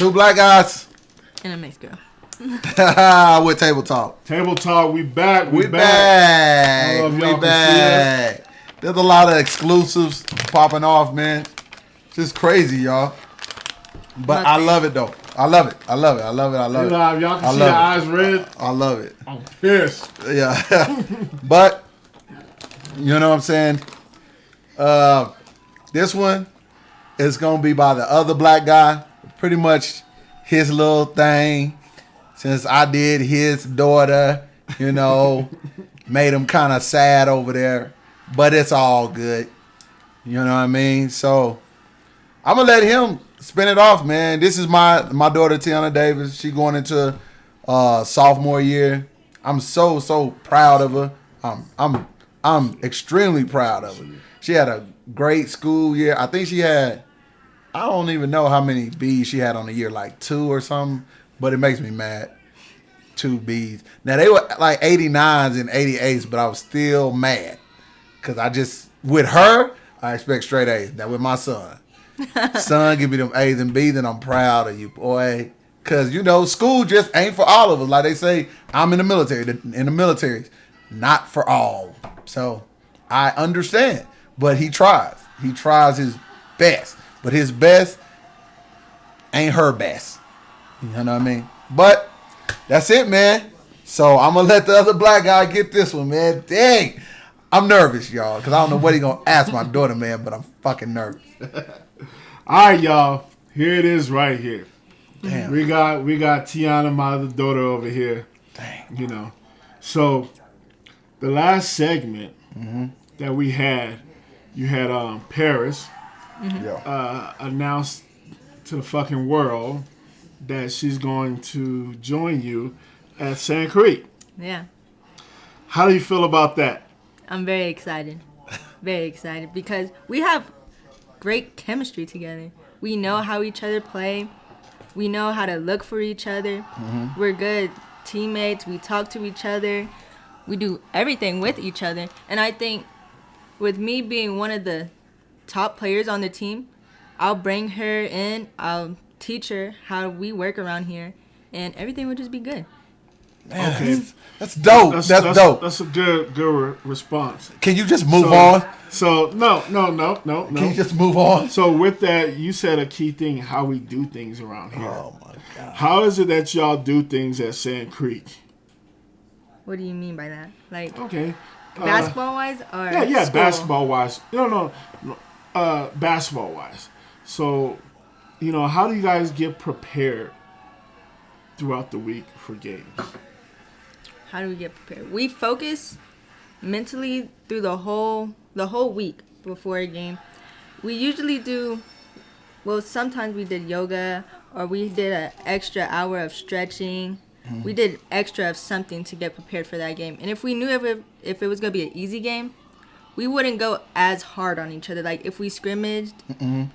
Two black guys. And a mixed girl. With Table Talk. Table Talk, we back. We back. There's a lot of exclusives popping off, man. Just crazy, y'all. But I love it, though. I love it. Y'all can see your eyes red. I love it. I'm pissed. Yeah. But, you know what I'm saying? This one is going to be by the other black guy. Pretty much his little thing. Since I did his daughter, made him kind of sad over there. But it's all good. You know what I mean? So, I'm going to let him spin it off, man. This is my daughter, Tiana Davis. She going into sophomore year. I'm so proud of her. I'm extremely proud of her. She had a great school year. I think she had, I don't even know how many B's she had on the year, like 2 or something. But it makes me mad. 2 B's. Now, they were like 89s and 88s, but I was still mad. Because with her, I expect straight A's. Now, with my son. Son, give me them A's and B's, and I'm proud of you, boy. Because, school just ain't for all of us. Like they say, I'm in the military. In the military, not for all. So, I understand. But he tries. He tries his best. But his best ain't her best. You know what I mean? But that's it, man. So I'm going to let the other black guy get this one, man. Dang. I'm nervous, y'all, because I don't know what he going to ask my daughter, man, but I'm fucking nervous. All right, y'all. Here it is right here. Damn. We got Tiana, my other daughter, over here. Dang. So the last segment that we had, you had Paris announced to the fucking world that she's going to join you at Sand Creek. Yeah. How do you feel about that? I'm very excited. Very excited because we have great chemistry together. We know how each other play. We know how to look for each other. Mm-hmm. We're good teammates. We talk to each other. We do everything with each other. And I think with me being one of the top players on the team, I'll bring her in. I'll teach her how we work around here, and everything will just be good. Man, okay, that's dope. That's dope. That's a good response. Can you just move on? So no. Can you just move on? So with that, you said a key thing: how we do things around here. Oh my God! How is it that y'all do things at Sand Creek? What do you mean by that? Like, okay, basketball wise or yeah, school? basketball wise. No, basketball wise. So, how do you guys get prepared throughout the week for games? How do we get prepared? We focus mentally through the whole week before a game. We usually sometimes we did yoga or we did an extra hour of stretching. Mm-hmm. We did extra of something to get prepared for that game. And if we knew if it was going to be an easy game, we wouldn't go as hard on each other. Like, if we scrimmaged,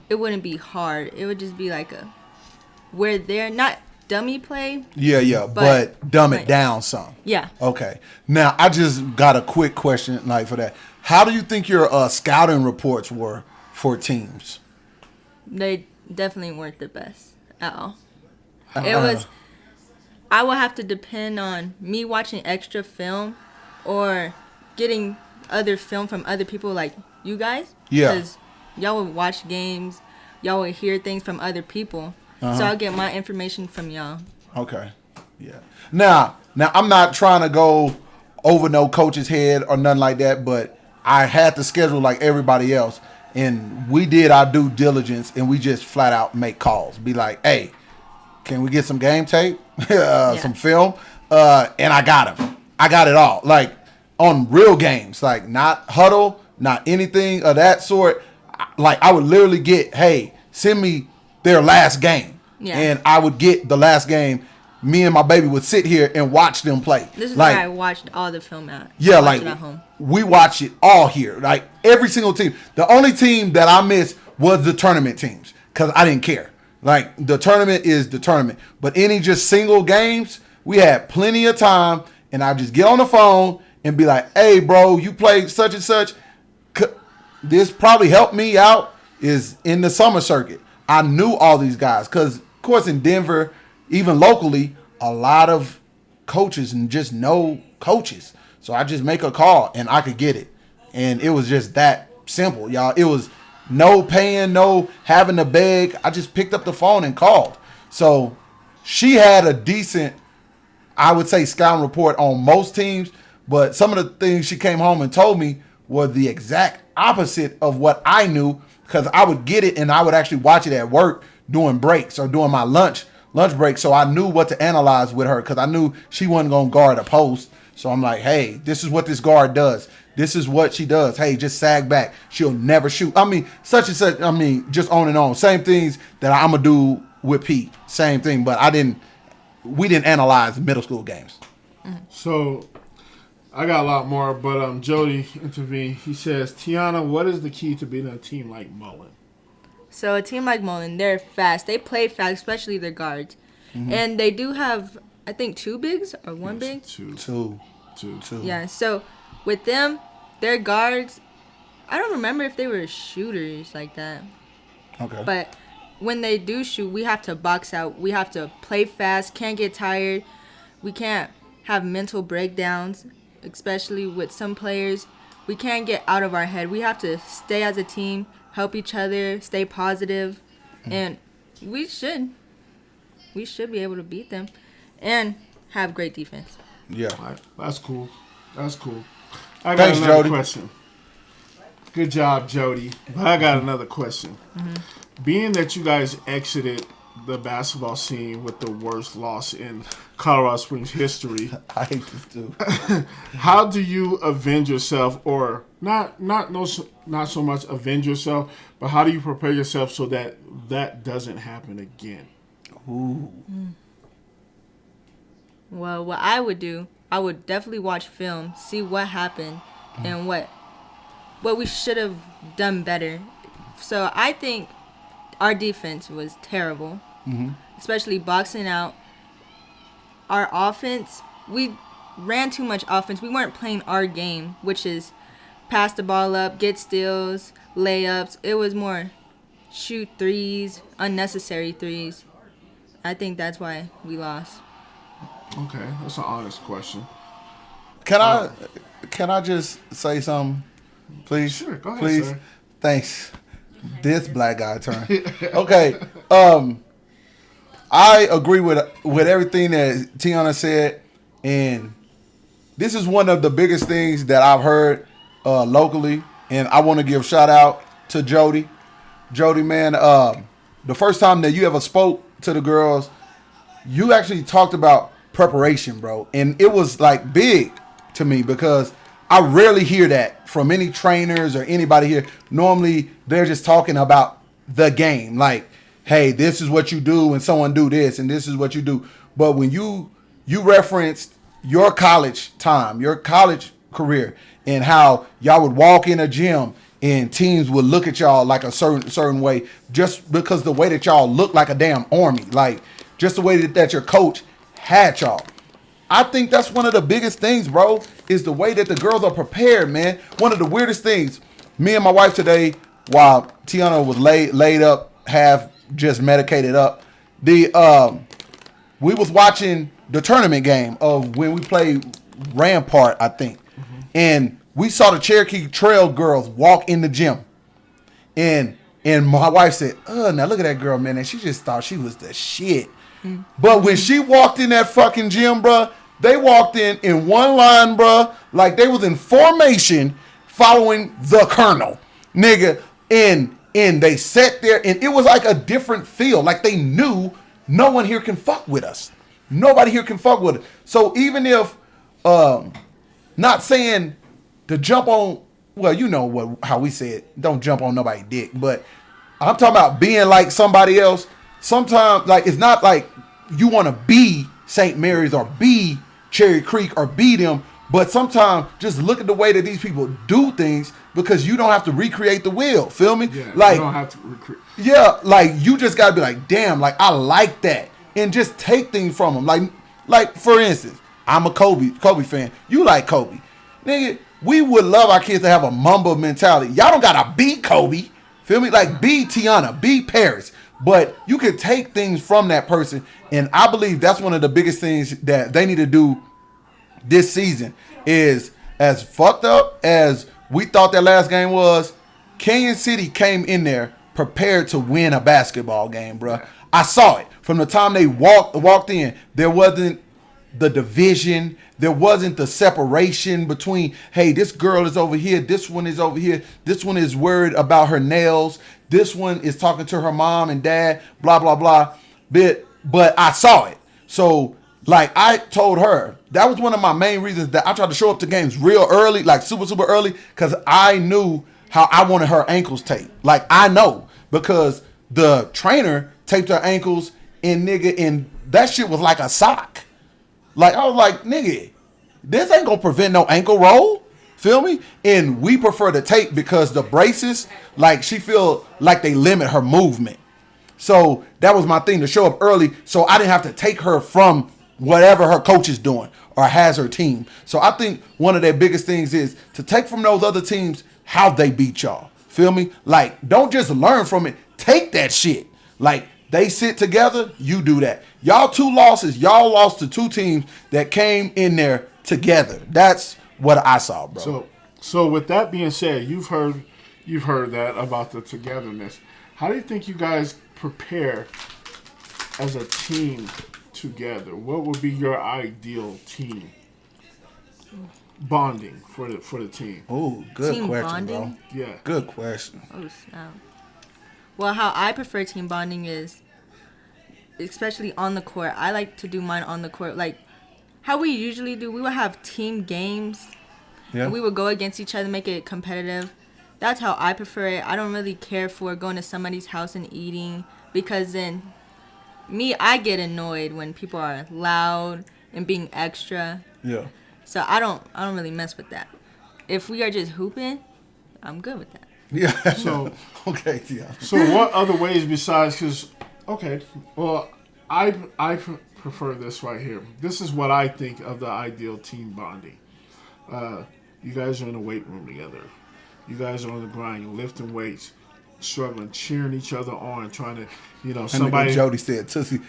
it wouldn't be hard. It would just be like we're there, not dummy play. Yeah, but dumb it down some. Yeah. Okay. Now, I just got a quick question, for that. How do you think your scouting reports were for teams? They definitely weren't the best at all. I would have to depend on me watching extra film or getting other film from other people like you guys. Yeah. Because y'all would watch games. Y'all would hear things from other people. So I'll get my information from y'all. Okay. Yeah. Now I'm not trying to go over no coach's head or nothing like that, but I had to schedule like everybody else. And we did our due diligence and we just flat out make calls. Be like, hey, can we get some game tape? Some film? And I got them. I got it all. Like, on real games, like not huddle, not anything of that sort. Like, I would literally get, hey, send me their last game. Yeah. And I would get the last game. Me and my baby would sit here and watch them play. This is where I watched all the film at. Yeah, like, at home. We watch it all here. Like, every single team. The only team that I missed was the tournament teams because I didn't care. Like, the tournament is the tournament. But any just single games, we had plenty of time, and I just get on the phone and be like, hey, bro, you played such and such. This probably helped me out is in the summer circuit. I knew all these guys because course, in Denver, even locally, a lot of coaches and just no coaches. So I just make a call and I could get it. And it was just that simple, y'all. It was no paying, no having to beg. I just picked up the phone and called. So she had a decent, I would say, scouting report on most teams. But some of the things she came home and told me were the exact opposite of what I knew, because I would get it and I would actually watch it at work during breaks or during my lunch break. So I knew what to analyze with her, because I knew she wasn't going to guard a post. So I'm like, hey, this is what this guard does. This is what she does. Hey, just sag back. She'll never shoot. I mean, such and such. I mean, just on and on. Same things that I'm going to do with Pete. Same thing. But we didn't analyze middle school games. So I got a lot more, but Jody intervened. He says, Tiana, what is the key to beating a team like Mullen? So a team like Mullen, they're fast. They play fast, especially their guards. And they do have, I think, 2 bigs or 1 big? Two. Yeah, so with them, their guards, I don't remember if they were shooters like that. Okay. But when they do shoot, we have to box out. We have to play fast, can't get tired. We can't have mental breakdowns, especially with some players. We can't get out of our head. We have to stay as a team, help each other, stay positive, and we should be able to beat them and have great defense. Yeah. All right, that's cool. That's cool. I got Thanks, another Jody. question. Good job, Jody. But I got another question. Being that you guys exited the basketball scene with the worst loss in Colorado Springs history, I hate this too. how do you avenge yourself, or not so much avenge yourself, but how do you prepare yourself so that that doesn't happen again? Ooh. Well, what I would do, I would definitely watch film, see what happened, and what we should have done better. So I think our defense was terrible, especially boxing out. Our offense, we ran too much offense. We weren't playing our game, which is pass the ball up, get steals, layups. It was more shoot threes, unnecessary threes. I think that's why we lost. Okay, that's an honest question. Can I just say something, please? Sure, go ahead, please. sir. Thanks. This black guy turn. Okay. I agree with everything that Tiana said, and this is one of the biggest things that I've heard locally, and I want to give shout out to Jody. Jody, man, the first time that you ever spoke to the girls, you actually talked about preparation, bro, and it was like big to me, because I rarely hear that from any trainers or anybody here. Normally, they're just talking about the game, like, hey, this is what you do when someone do this, and this is what you do. But when you referenced your college time, your college career, and how y'all would walk in a gym and teams would look at y'all like a certain way, just because the way that y'all look like a damn army, like just the way that your coach had y'all. I think that's one of the biggest things, bro, is the way that the girls are prepared, man. One of the weirdest things, me and my wife today, while Tiana was laid up, half just medicated up, we was watching the tournament game of when we played Rampart, I think. And we saw the Cherokee Trail girls walk in the gym. And my wife said, now look at that girl, man. And she just thought she was the shit. But when she walked in that fucking gym, bruh, they walked in one line, bruh, like they was in formation following the colonel, nigga. And they sat there, and it was like a different feel. Like they knew no one here can fuck with us. Nobody here can fuck with us. So even if, not saying to jump on, well, you know how we say it, don't jump on nobody's dick, but I'm talking about being like somebody else. Sometimes, like, it's not like you want to be St. Mary's or be Cherry Creek or be them, but sometimes just look at the way that these people do things, because you don't have to recreate the wheel. Feel me? Yeah, like, you don't have to recreate. Yeah, like you just gotta be like, damn, like I like that, and just take things from them. Like for instance, I'm a Kobe fan. You like Kobe, nigga? We would love our kids to have a Mamba mentality. Y'all don't gotta be Kobe. Feel me? Like be Tiana, be Paris. But you can take things from that person, and I believe that's one of the biggest things that they need to do this season is as fucked up as we thought that last game was. Kansas City came in there prepared to win a basketball game, bro. I saw it from the time they walked in. There wasn't the division. There wasn't the separation between, hey, this girl is over here, this one is over here, this one is worried about her nails, this one is talking to her mom and dad, blah, blah, blah. But I saw it. So, like, I told her, that was one of my main reasons that I tried to show up to games real early, like super, super early, because I knew how I wanted her ankles taped. Like, I know, because the trainer taped her ankles and that shit was like a sock. Like, I was like, nigga, this ain't gonna prevent no ankle roll. Feel me? And we prefer the tape because the braces, like, she feel like they limit her movement. So that was my thing, to show up early so I didn't have to take her from whatever her coach is doing or has her team. So I think one of their biggest things is to take from those other teams how they beat y'all. Feel me? Like, don't just learn from it. Take that shit. Like, they sit together, you do that. Y'all 2 losses, y'all lost to 2 teams that came in there together. That's what I saw, bro. So with that being said, you've heard that about the togetherness. How do you think you guys prepare as a team together? What would be your ideal team bonding for the team? Oh, good Team question, bonding? bro. Yeah. Good question. Oh, snap. Well, how I prefer team bonding is, especially on the court, I like to do mine on the court. Like, how we usually do, we would have team games. Yeah. And we would go against each other, make it competitive. That's how I prefer it. I don't really care for going to somebody's house and eating, because then I get annoyed when people are loud and being extra. Yeah. So I don't really mess with that. If we are just hooping, I'm good with that. Yeah. So okay, yeah. So what other ways besides, because, okay, well, I prefer this right here. This is what I think of the ideal team bonding. You guys are in the weight room together. You guys are on the grind, lifting weights, struggling, cheering each other on, trying to, somebody. Jody said Tootsie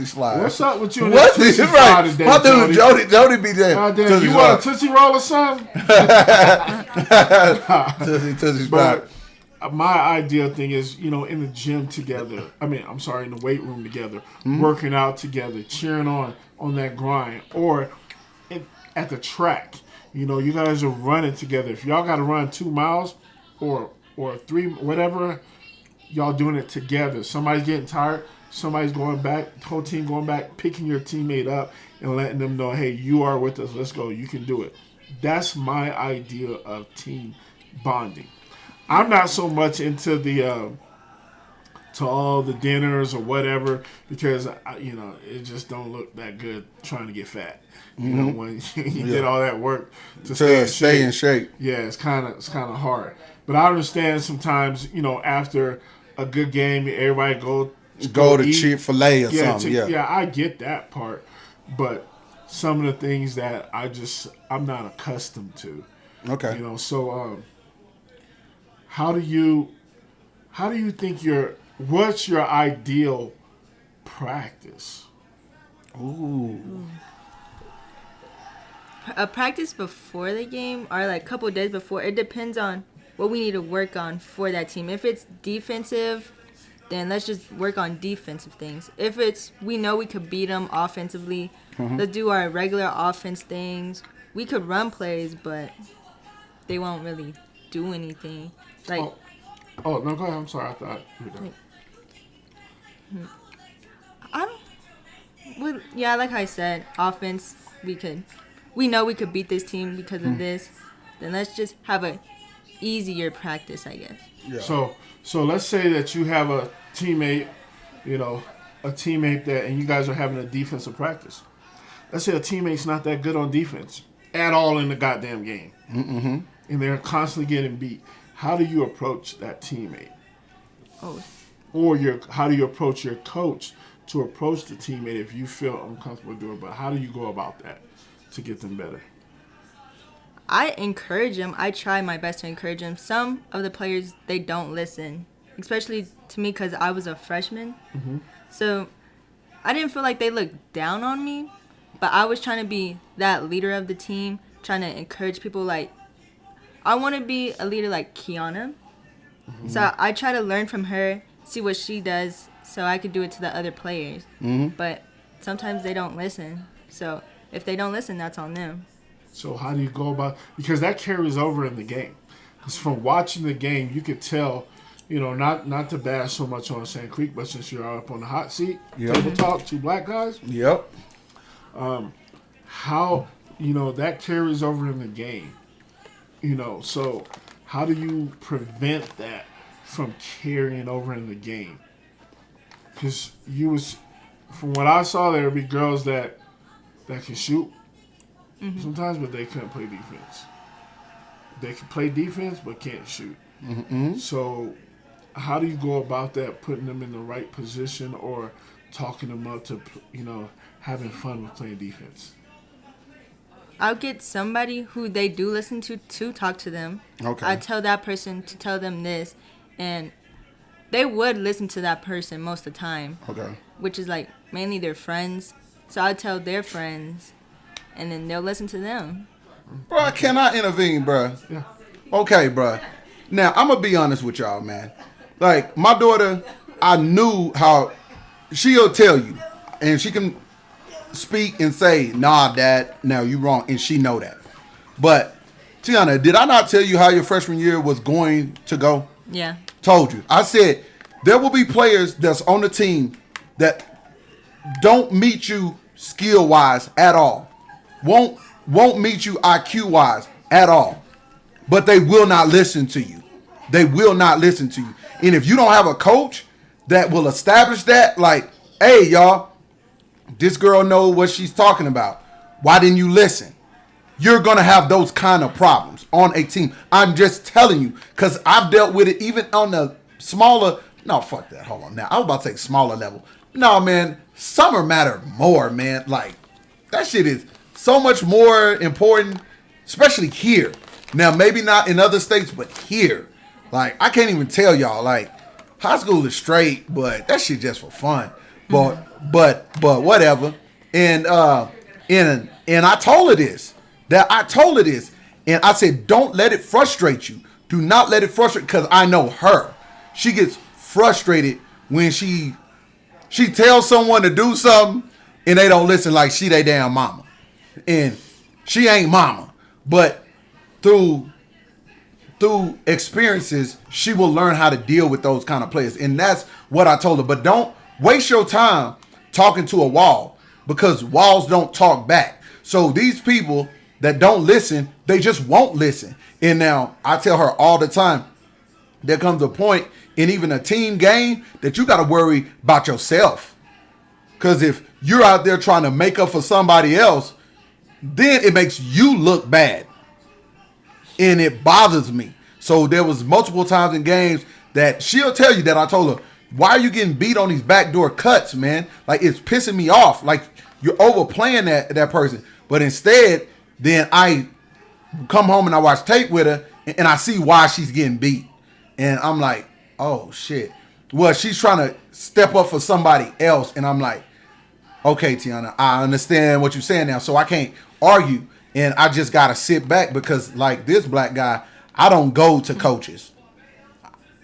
slide. What's up with you and What? that Tootsie Right. slide today, My dude, Jody be there. God damn, Tootsie you slide. want a Tootsie Roll or something? Tootsie slide. But my ideal thing is, in the gym together. In the weight room together, working out together, cheering on that grind, or at the track. You guys are running together. If y'all got to run 2 miles or 3, whatever, y'all doing it together. Somebody's getting tired. Somebody's going back. The whole team going back, picking your teammate up and letting them know, hey, you are with us. Let's go. You can do it. That's my idea of team bonding. I'm not so much into the to all the dinners or whatever, because it just don't look that good trying to get fat. When you did all that work to stay in shape. Yeah, it's kind of hard. But I understand sometimes, after a good game, everybody go to eat. Chick-fil-A or something. Yeah, I get that part. But some of the things that I'm not accustomed to. Okay. So how do you think what's your ideal practice? Ooh. A practice before the game, or like a couple days before, it depends on what we need to work on for that team. If it's defensive, then let's just work on defensive things. If it's, we know we could beat them offensively, let's do our regular offense things. We could run plays, but they won't really do anything. Like, oh no, go ahead. I'm sorry. I thought you were done. Like I said, offense, we know we could beat this team because of this. Then let's just have a easier practice, I guess. Yeah. So let's say that you have a teammate, that, and you guys are having a defensive practice. Let's say a teammate's not that good on defense at all in the goddamn game, and they're constantly getting beat. How do you approach that teammate? Oh. Or how do you approach your coach to approach the teammate if you feel uncomfortable doing it? But how do you go about that to get them better? I encourage them. I try my best to encourage them. Some of the players, they don't listen. especially to me because I was a freshman. So I didn't feel like they looked down on me, but I was trying to be that leader of the team, trying to encourage people. Like, I want to be a leader like Kiana. So I try to learn from her, see what she does, so I could do it to the other players. But sometimes they don't listen. So if they don't listen, that's on them. So how do you go about, because that carries over in the game. Because from watching the game, you could tell, you know, not to bash so much on Sand Creek, but since you're up on the hot seat, table talk, 2 black guys. Yep. How, you know, that carries over in the game. You know, so how do you prevent that from carrying over in the game? Because from what I saw, there would be girls that can shoot sometimes, but they couldn't play defense. They can play defense, but can't shoot. So how do you go about that, putting them in the right position or talking them up to, you know, having fun with playing defense? I'll get somebody who they do listen to talk to them. Okay. I tell that person to tell them this, and they would listen to that person most of the time. Okay. Which is like mainly their friends. So I tell their friends, and then they'll listen to them. Bro, can I intervene, bro? Yeah. Okay, bro. Now, I'm going to be honest with y'all, man. Like, my daughter, I knew how she'll tell you, and she can speak and say, nah, Dad, no, you wrong, and she know that. But, Tiana, did I not tell you how your freshman year was going to go? Yeah. Told you. I said, there will be players that's on the team that don't meet you skill-wise at all. Won't meet you IQ-wise at all. But they will not listen to you. They will not listen to you. And if you don't have a coach that will establish that, like, hey, y'all, this girl know what she's talking about. Why didn't you listen? You're going to have those kind of problems on a team. I'm just telling you, because I've dealt with it even on the smaller. No, fuck that. Hold on. Now, I was about to say smaller level. No, man, summer matter more, man. Like, that shit is so much more important, especially here. Now, maybe not in other states, but here. Like, I can't even tell y'all. Like, high school is straight, but that shit just for fun. But whatever. And I told her this. And I said, don't let it frustrate you. Do not let it frustrate, because I know her. She gets frustrated when she tells someone to do something and they don't listen, like she they damn mama. And she ain't mama. But through experiences, she will learn how to deal with those kind of players. And that's what I told her. But don't waste your time talking to a wall, because walls don't talk back. So these people that don't listen, they just won't listen. And now I tell her all the time, there comes a point in even a team game that you got to worry about yourself. Because if you're out there trying to make up for somebody else, then it makes you look bad. And it bothers me. So there was multiple times in games that she'll tell you that I told her, why are you getting beat on these backdoor cuts, man? Like, it's pissing me off. Like, you're overplaying that person. But instead, then I come home and I watch tape with her, and I see why she's getting beat. And I'm like, oh, shit. Well, she's trying to step up for somebody else. And I'm like, okay, Tiana, I understand what you're saying now. So I can't argue. And I just got to sit back, because, like, this black guy, I don't go to coaches.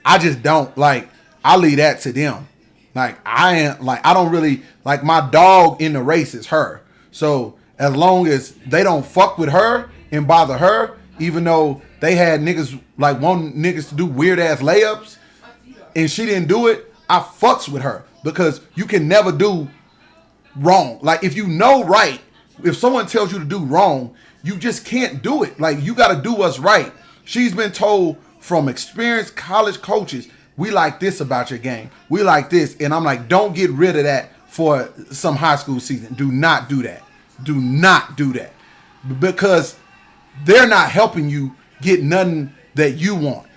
I just don't. Like, I leave that to them. Like, I don't really, like, my dog in the race is her. So as long as they don't fuck with her and bother her, even though they had niggas, like, wanting niggas to do weird ass layups and she didn't do it, I fucks with her, because you can never do wrong. Like, if you know right, if someone tells you to do wrong, you just can't do it. Like, you got to do what's right. She's been told from experienced college coaches, we like this about your game. We like this. And I'm like, don't get rid of that for some high school season. Do not do that. Do not do that. Because they're not helping you get nothing that you want.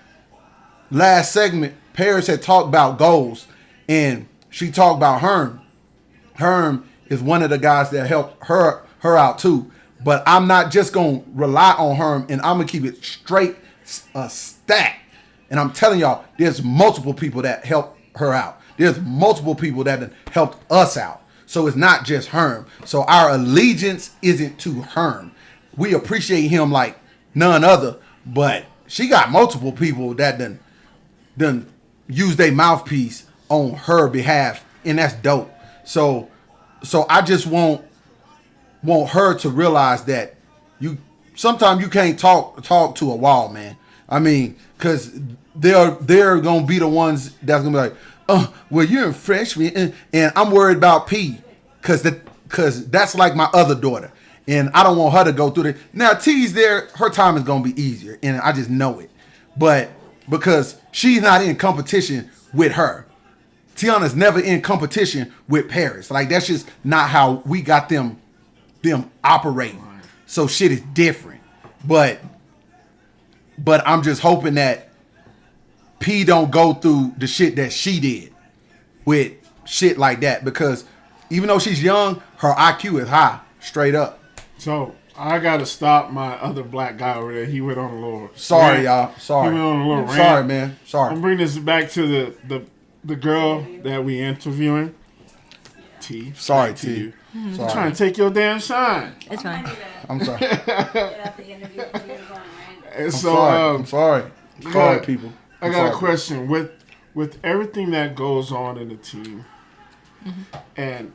Last segment, Paris had talked about goals, and she talked about Herm. Herm is one of the guys that helped her out too. But I'm not just going to rely on Herm, and I'm going to keep it straight a stack. And I'm telling y'all, there's multiple people that help her out. There's multiple people that have helped us out. So it's not just Herm. So our allegiance isn't to Herm. We appreciate him like none other, but she got multiple people that done use their mouthpiece on her behalf, and that's dope. So I just want her to realize that sometimes you can't talk to a wall, man. I mean, because they're gonna be the ones that's gonna be like, oh, well, you're a freshman, and I'm worried about P, because that's like my other daughter, and I don't want her to go through it. Now T's there, her time is gonna be easier, and I just know it. But because she's not in competition with her, Tiana's never in competition with Paris. Like, that's just not how we got them operating. So shit is different. But I'm just hoping that P don't go through the shit that she did with shit like that, because even though she's young, her IQ is high, straight up. So I gotta stop my other black guy over there. He went on a little Sorry, rant. y'all. Sorry. He went on a little rant. Sorry, man. Sorry. I'm bringing this back to the girl that we interviewing. T. Sorry, back to T. you. I'm Sorry. trying to take your damn shine. It's fine. I'm sorry. And I'm so sorry. I'm sorry. I Sorry, got- people. I I'm got a sorry. question with everything that goes on in the team, and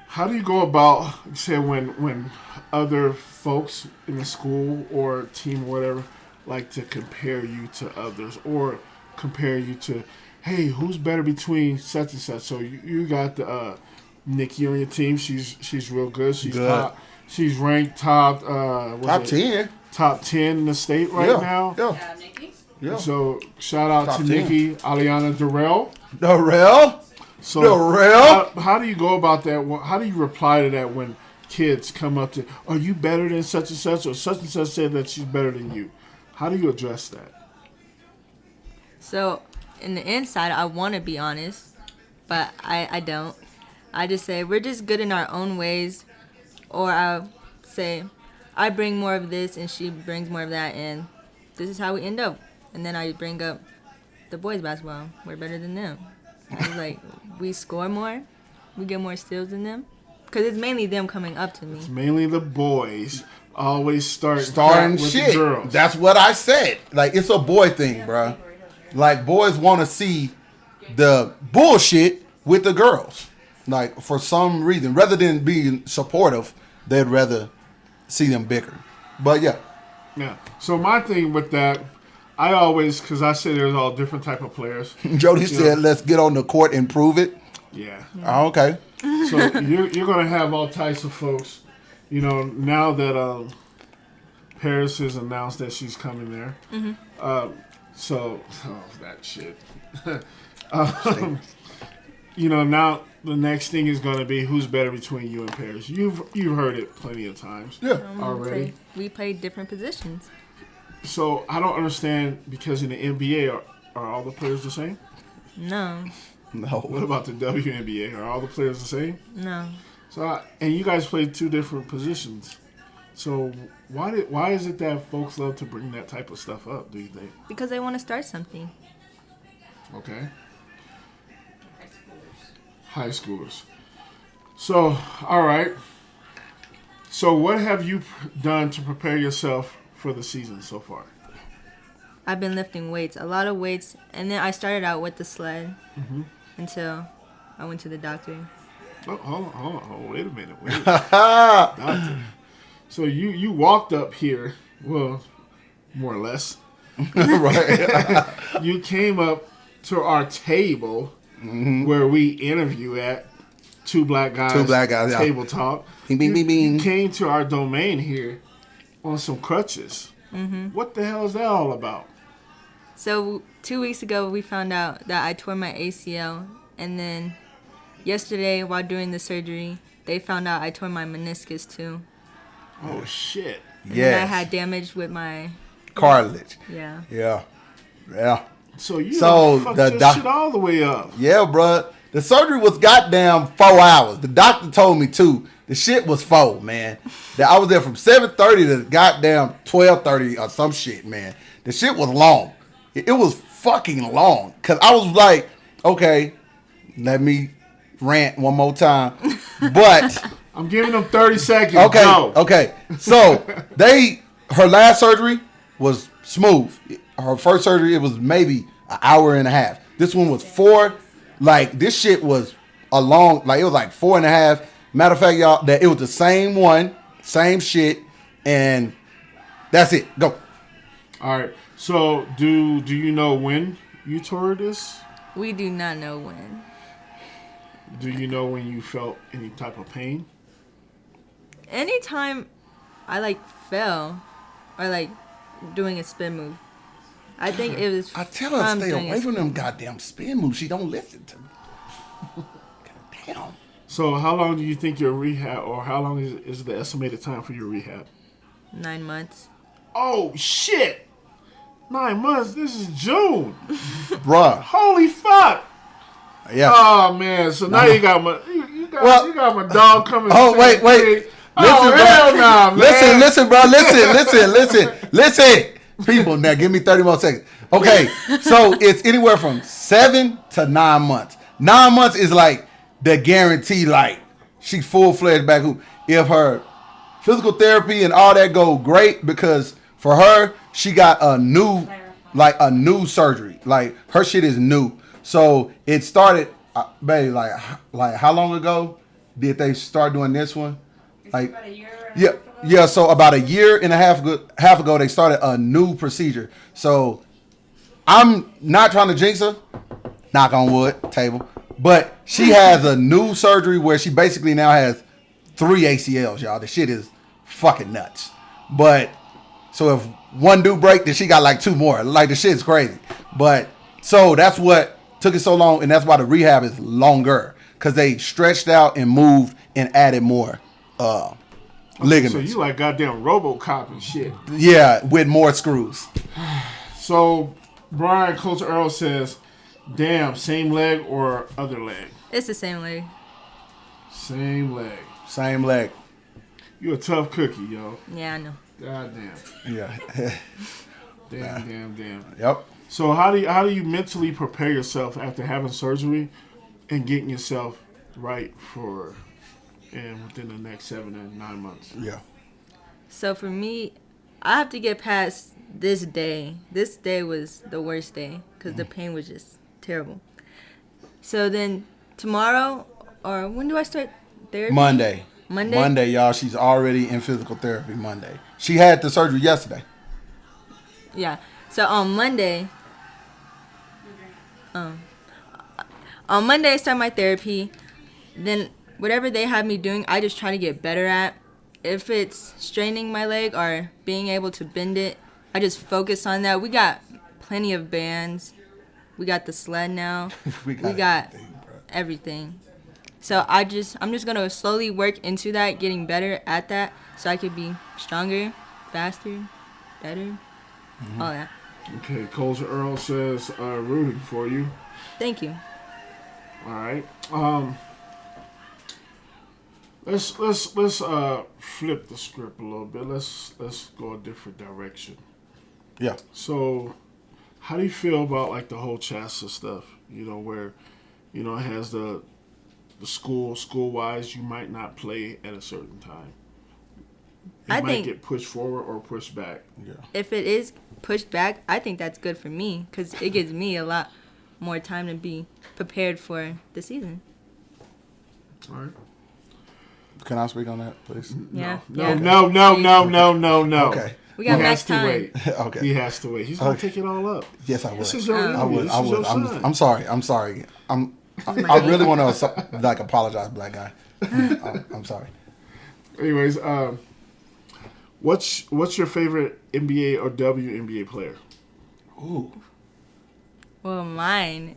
how do you go about, say, when other folks in the school or team or whatever like to compare you to others, or compare you to, hey, who's better between such and such? So you got the Nikki on your team. She's real good. She's Good. top. She's ranked top. Top 10. Top 10 in the state right now. Yeah. Nikki? Yeah. So shout out Top to 10. Nikki, Aliana Durrell. Darrell? So Durrell? how do you go about that? How do you reply to that when kids come up to, are you better than such and such, or such and such said that she's better than you? How do you address that? So, in the inside, I want to be honest, but I don't. I just say, we're just good in our own ways. Or I'll say, I bring more of this and she brings more of that, and this is how we end up. And then I bring up the boys' basketball. We're better than them. I was like, we score more, we get more steals than them. Because it's mainly them coming up to me. Mainly the boys always Starting with shit. the girls. That's what I said. Like, it's a boy thing, bruh. Like, boys want to see the bullshit with the girls. Like, for some reason, rather than being supportive, they'd rather see them bicker. But yeah. Yeah. So my thing with that, I always, because I say there's all different type of players. Jody said, let's get on the court and prove it. Yeah. Oh, okay. So you're going to have all types of folks. You know, now that Paris has announced that she's coming there. That shit. You know, now the next thing is going to be who's better between you and Paris. You've heard it plenty of times already. We play different positions. So I don't understand, because in the NBA, are all the players the same? No, What No. about the WNBA? Are all the players the same? no. So and you guys play two different positions. So why is it that folks love to bring that type of stuff up, do you think? Because they want to start something. Okay. High schoolers. So, all right. So what have you done to prepare yourself for the season so far? I've been lifting weights, a lot of weights, and then I started out with the sled until I went to the doctor. Oh, hold on. Wait a minute. Doctor. So you walked up here, well, more or less. Right. You came up to our table where we interview at Two Black Guys. Yeah. Table Talk. Bing, bing, bing, You bing. came to our domain here on some crutches. What the hell is that all about? So 2 weeks ago, we found out that I tore my ACL, and then yesterday, while doing the surgery, they found out I tore my meniscus too. Oh shit! And then I Yes. had damage with my, Cartilage. yeah. Yeah. Yeah. So you So fucked the your shit all the way up. Yeah, bruh. The surgery was goddamn 4 hours. The doctor told me too. The shit was 4, man. That I was there from 7:30 to goddamn 12:30 or some shit, man. The shit was long. It was fucking long. Cause I was like, okay, let me rant one more time. But I'm giving them 30 seconds. okay, Go. okay. So her last surgery was smooth. Her first surgery, it was maybe an hour and a half. This one was 4. Like, this shit was a long, like, it was like 4.5. Matter of fact, y'all, that it was the same one, same shit, and that's it. Go. All right. So, do you know when you tore this? We do not know when. Do you know when you felt any type of pain? Anytime I like fell or like doing a spin move, I think it was. I tell her from stay doing away a from spin them goddamn spin moves. She don't listen to me. Goddamn. So, how long do you think your rehab, or how long is the estimated time for your rehab? 9 months. Oh, shit. 9 months? This is June. Bruh. Holy fuck. Yeah. Oh, man. So now you got my you got my dog coming. Oh, to wait. say, oh, Listen, hell bro. nah, man. Listen, bro. Listen. People, now give me 30 more seconds. Okay, so it's anywhere from 7 to 9 months. 9 months is like the guarantee, like she's full-fledged back. If her physical therapy and all that go great, because for her, she got a new surgery. Like, her shit is new. So it started, baby, like how long ago did they start doing this one? Like, About a year and a yeah, half ago? yeah. So about a year and a half ago, they started a new procedure. So I'm not trying to jinx her, knock on wood, table, but she has a new surgery where she basically now has 3 ACLs, y'all. The shit is fucking nuts. But so if one do break, then she got like 2 more. Like, the shit's crazy. But so that's what took it so long, and that's why the rehab is longer, because they stretched out and moved and added more ligaments. So you like goddamn RoboCop and shit. Yeah, with more screws. So Brian Coach Earl says, "Damn, same leg or other leg? It's the same leg. Same leg. Same leg. You a tough cookie, yo. Yeah, I know. Goddamn. Yeah. Damn. Yep. So how do you mentally prepare yourself after having surgery and getting yourself right for and within the next 7 and 9 months? Yeah. So for me, I have to get past this day. This day was the worst day because the pain was just terrible. So then tomorrow, or when do I start therapy? Monday, y'all. She's already in physical therapy Monday. She had the surgery yesterday. Yeah. So on Monday, I start my therapy. Then whatever they have me doing, I just try to get better at. If it's straightening my leg or being able to bend it, I just focus on that. We got plenty of bands. We got the sled now. we got everything. So I'm just gonna slowly work into that, getting better at that, so I could be stronger, faster, better, all that. Okay, Coach Earl says rooting for you. Thank you. All right. Let's flip the script a little bit. Let's go a different direction. Yeah. So, how do you feel about like the whole CHSA stuff? You know, where it has the school wise, you might not play at a certain time. I might think get pushed forward or pushed back. Yeah. if it is pushed back, I think that's good for me because it gives me a lot more time to be prepared for the season. All right. Can I speak on that, please? Yeah. No. Okay. We got He max has to time. wait. Okay. He has to wait. He's gonna Okay. take it all up. Yes, I would. This is your I interview. I This is would. your son. I'm sorry. I really want to like apologize, black guy. I'm sorry. Anyways, what's your favorite NBA or WNBA player? Ooh. Well, mine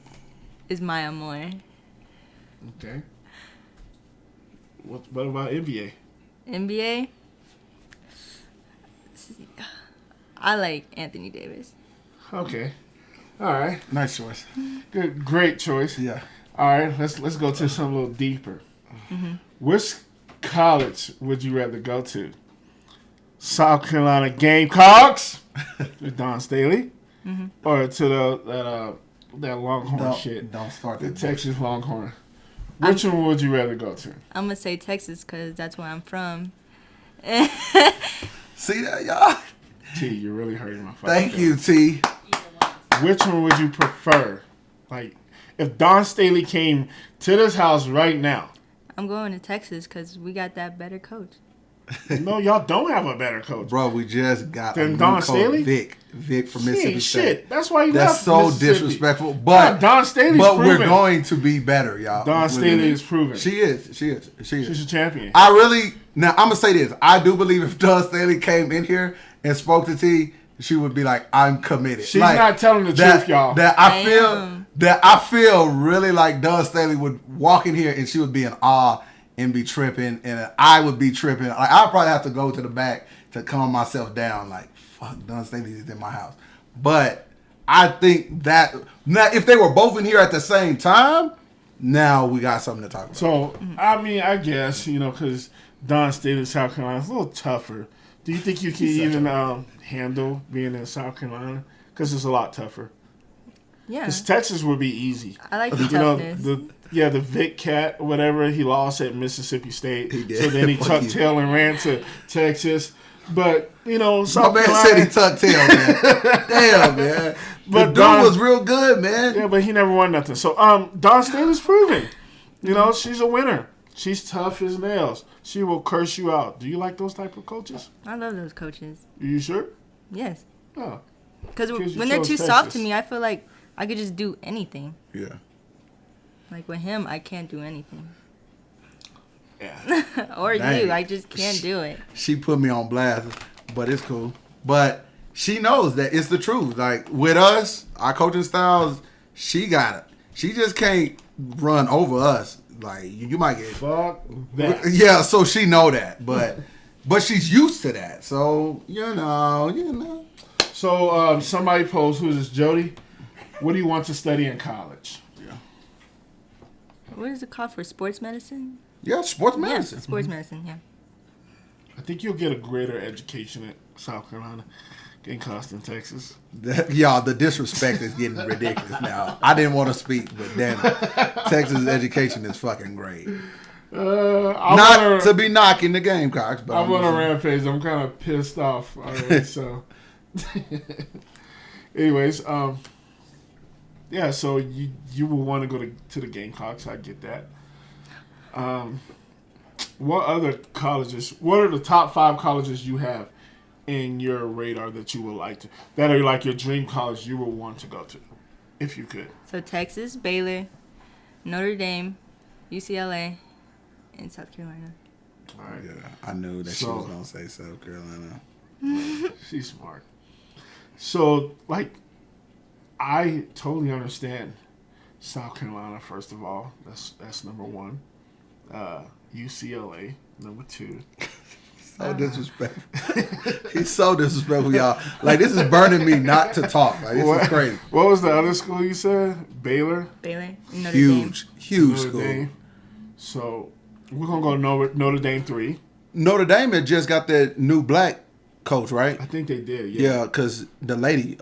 is Maya Moore. Okay. What about NBA? NBA. I like Anthony Davis. Okay. All right. Nice choice. Good. Great choice. Yeah. All right. Let's go to something a little deeper. Mm-hmm. Which college would you rather go to? South Carolina Gamecocks with Don Staley, or to that Longhorn shit, Don't start the that. Texas Longhorn? Which one would you rather go to? I'm gonna say Texas because that's where I'm from. See that, y'all? T, you're really hurting my fucking Thank feelings. you, T. Which one would you prefer? Like, if Don Staley came to this house right now. I'm going to Texas because we got that better coach. No, y'all don't have a better coach. Bro, we just got Then a new Don coach, Staley? Vic from Mississippi State. Shit. That's why you That's left so Mississippi. disrespectful. But Nah, Don Staley's but proven. we're going to be better, y'all. Don Staley is proven. She is. She's a champion. I really now I'm gonna say this. I do believe if Don Staley came in here and spoke to T, she would be like, "I'm committed." She's like, not telling the truth, y'all. That Damn. I feel really like Don Staley would walk in here and she would be in awe and be tripping, and I would be tripping. Like I'd probably have to go to the back to calm myself down. Like, fuck, Don Staley is in my house. But I think that now if they were both in here at the same time, now we got something to talk about. So, I mean, I guess, because Don Staley, South Carolina, is a little tougher. Do you think you can even handle being in South Carolina? Because it's a lot tougher. Yeah, Because Texas would be easy. I like the You know, toughness. the Vic Cat, whatever, he lost at Mississippi State. He did. So then he Fuck tucked you. tail and ran to Texas. But, My South man Carolina. said he tucked tail, man. Damn, man. But But dude Don- was real good, man. Yeah, but he never won nothing. So, Don Staley's proven. She's a winner. She's tough as nails. She will curse you out. Do you like those type of coaches? I love those coaches. Are you sure? Yes, Oh. because Because you when they're chose too soft to Texas. me, I feel like I could just do anything. Yeah. Like with him, I can't do anything. Yeah. Or Dang. you, I just can't do it. She put me on blast, but it's cool. But she knows that it's the truth. Like with us, our coaching styles, she got it. She just can't run over us. Like you might get Fuck that. Yeah, so she know that, but she's used to that. So you know. So, somebody posed, who's this, Jody? What do you want to study in college? What is it called for sports medicine? Yeah, sports medicine. Yeah, sports medicine. Yeah. I think you'll get a greater education at South Carolina in Austin, Texas. Y'all, the disrespect is getting ridiculous now. I didn't want to speak, but damn it. Texas education is fucking great. Not to be knocking the Gamecocks, but I'm on a just- rampage. I'm kind of pissed off already. So, anyways, yeah. So you will want to go to the Gamecocks. I get that. What other colleges? What are the top 5 colleges you have in your radar that you would like to? That are like your dream college you would want to go to, if you could. So Texas, Baylor, Notre Dame, UCLA, and South Carolina. All right. Yeah, I knew that she So- was gonna say South Carolina. She's smart. So, like, I totally understand South Carolina. First of all, that's number 1. UCLA, number 2. So disrespectful. He's so disrespectful, y'all. Like this is burning me not to talk. Like this is crazy. What was the other school you said? Baylor. Baylor, and Notre Dame. Huge Notre school. Dame. So we're gonna go Notre Dame 3. Notre Dame had just got that new black coach, right? I think they did. Yeah, because the lady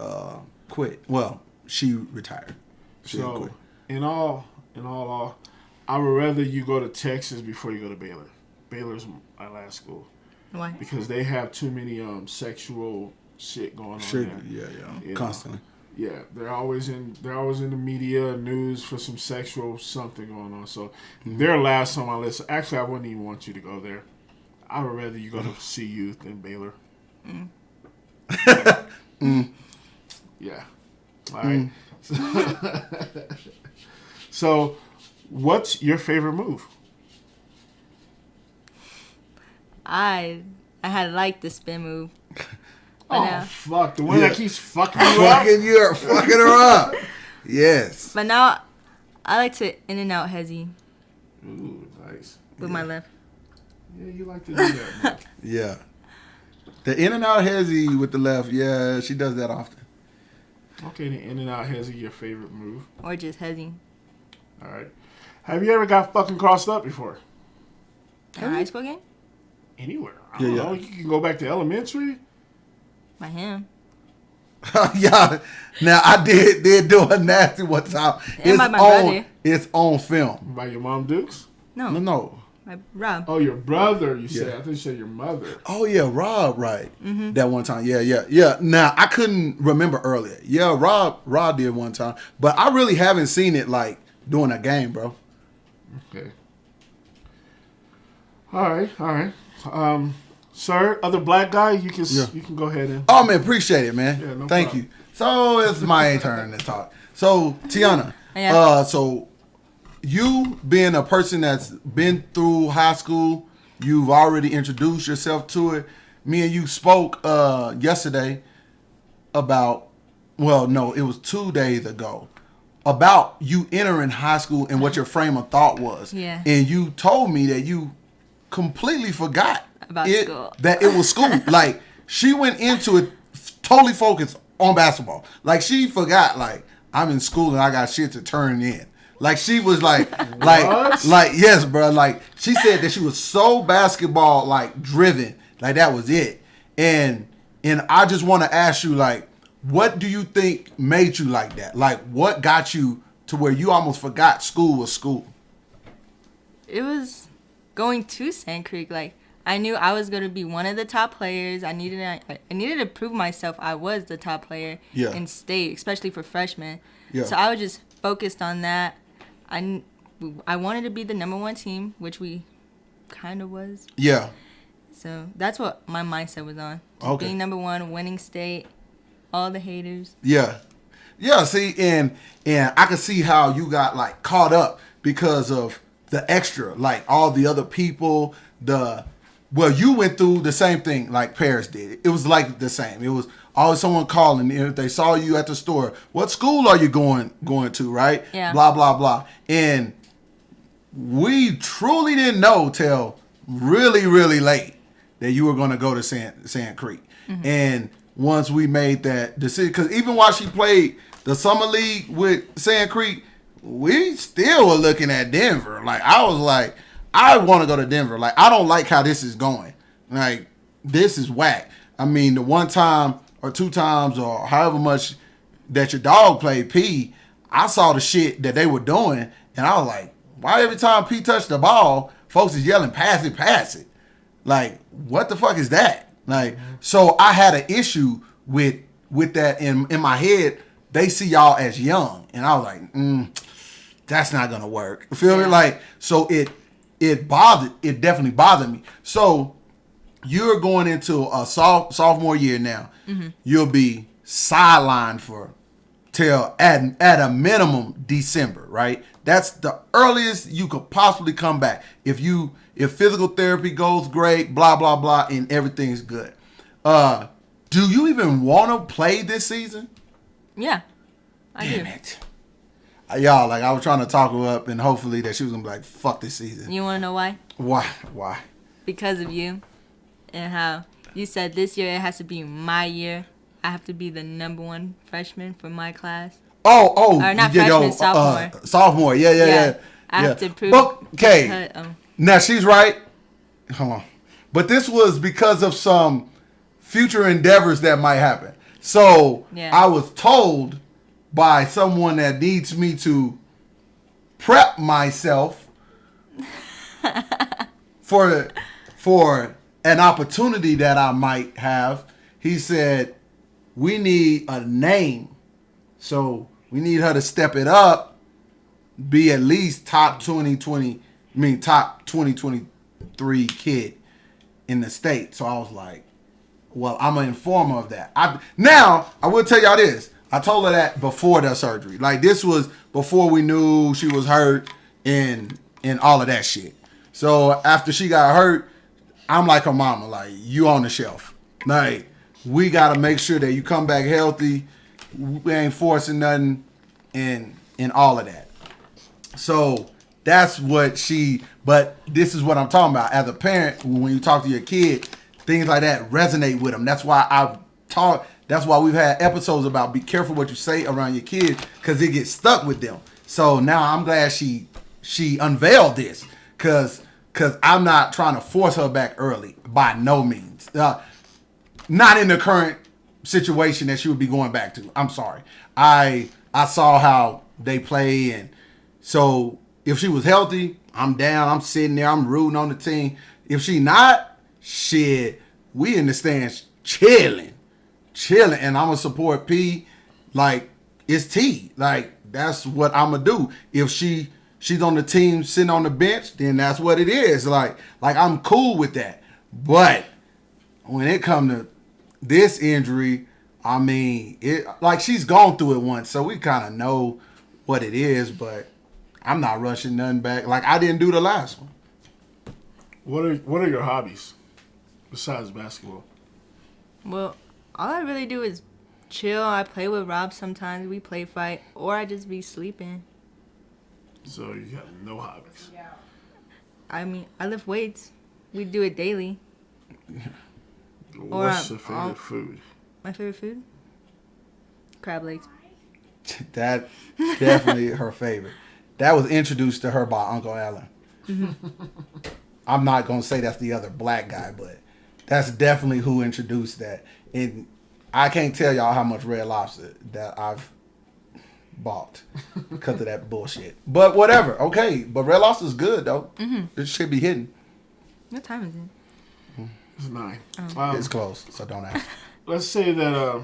quit. Well, she retired. She So quit. in all, I would rather you go to Texas before you go to Baylor. Baylor's my last school. Why? Because they have too many sexual shit going on Sure, there. yeah, You know? constantly. Yeah, they're always in the media news for some sexual something going on. So they're last on my list. Actually, I wouldn't even want you to go there. I would rather you go to CU than Baylor. Yeah. All right. So, what's your favorite move? I had liked the spin move. Oh, now- fuck. The one Yeah. that keeps fucking you up? Fucking her up. Yes. But now I like to in and out hezzy Ooh, nice. with my left. Yeah, you like to do that, man. Yeah. The in and out hezzy with the left, yeah, she does that often. Okay, the in and out has your favorite move. Or just hezzy. All right. Have you ever got fucking crossed up before? In a high school game? Anywhere. I don't know. You can go back to elementary. By him. Yeah. Now I did do a nasty one time. And by my brother. It's on film. By your mom Dukes? No. My Rob. Oh, your brother, you said. I think you said your mother. Oh, yeah, Rob, right. That one time. Yeah. Now, I couldn't remember earlier. Yeah, Rob did one time. But I really haven't seen it, like, during a game, bro. Okay. All right. Sir, other black guy, you can go ahead and... Oh, man, appreciate it, man. Yeah, no Thank problem. you. So, it's my turn to talk. So, Tiana, so you being a person that's been through high school, you've already introduced yourself to it. Me and you spoke yesterday about, well, no, it was 2 days ago, about you entering high school and what your frame of thought was. Yeah. And you told me that you completely forgot About school. that it was school. Like, she went into it totally focused on basketball. Like, she forgot, like, I'm in school and I got shit to turn in. Like, she was like, yes, bro. Like, she said that she was so basketball, like, driven. Like, that was it. And I just want to ask you, like, what do you think made you like that? Like, what got you to where you almost forgot school was school? It was going to Sand Creek. Like, I knew I was going to be one of the top players. I needed to prove myself I was the top player in state, especially for freshmen. Yeah. So I was just focused on that. I wanted to be the number one team, which we kind of was. Yeah. So that's what my mindset was on. Okay. Being number one, winning state, all the haters. Yeah. Yeah, see, and I could see how you got, like, caught up because of the extra, like, all the other people, you went through the same thing like Paris did. It was like the same. It was always someone calling. If they saw you at the store, what school are you going to, right? Yeah. Blah, blah, blah. And we truly didn't know till really, really late that you were going to go to Sand Creek. Mm-hmm. And once we made that decision, because even while she played the summer league with Sand Creek, we still were looking at Denver. Like, I was like, I want to go to Denver. Like, I don't like how this is going. Like, this is whack. I mean, the one time or two times or however much that your dog played P, I saw the shit that they were doing, and I was like, why every time P touched the ball, folks is yelling, pass it, pass it? Like, what the fuck is that? Like, so I had an issue with that in my head. They see y'all as young, and I was like, that's not gonna work. You feel me? Like, so it definitely bothered me. So you're going into a sophomore year now. Mm-hmm. You'll be sidelined for till at a minimum December, right? That's the earliest you could possibly come back if physical therapy goes great, blah blah blah, and everything's good. Do you even want to play this season? Yeah, I do. Damn it. Y'all, like, I was trying to talk her up, and hopefully that she was going to be like, fuck this season. You want to know why? Why? Because of you and how you said this year it has to be my year. I have to be the number one freshman for my class. Oh. Or not freshman, sophomore. Sophomore, yeah. I have to prove. Okay. Now, she's right. Hold on. But this was because of some future endeavors that might happen. So, I was told by someone that needs me to prep myself for an opportunity that I might have. He said, we need a name. So we need her to step it up, be at least top 2023 kid in the state. So I was like, well, I'm an informer of that. Now, I will tell y'all this. I told her that before the surgery. Like, this was before we knew she was hurt and all of that shit. So after she got hurt, I'm like her mama. Like, you on the shelf. Like, we got to make sure that you come back healthy. We ain't forcing nothing and all of that. So that's what but this is what I'm talking about. As a parent, when you talk to your kid, things like that resonate with them. That's why that's why we've had episodes about be careful what you say around your kids, because it gets stuck with them. So now I'm glad she unveiled this, because because I'm not trying to force her back early by no means. Not in the current situation that she would be going back to. I'm sorry. I saw how they play, and so if she was healthy, I'm down. I'm sitting there. I'm rooting on the team. If she not, shit, we in the stands chilling, and I'm gonna support P. Like it's T. Like that's what I'm gonna do. If she's on the team sitting on the bench, then that's what it is. Like I'm cool with that. But when it come to this injury, I mean, it like she's gone through it once, so we kind of know what it is. But I'm not rushing nothing back. Like I didn't do the last one. What are your hobbies besides basketball? Well, all I really do is chill. I play with Rob sometimes. We play fight, or I just be sleeping. So you have no hobbies. I mean, I lift weights. We do it daily. What's your favorite food? My favorite food? Crab legs. That definitely her favorite. That was introduced to her by Uncle Alan. I'm not gonna say that's the other black guy, but that's definitely who introduced that. And I can't tell y'all how much Red Lobster that I've bought because of that bullshit. But whatever, okay. But Red Lobster's good though. It should be hidden. What time is it? It's 9. It's close, so don't ask. Let's say that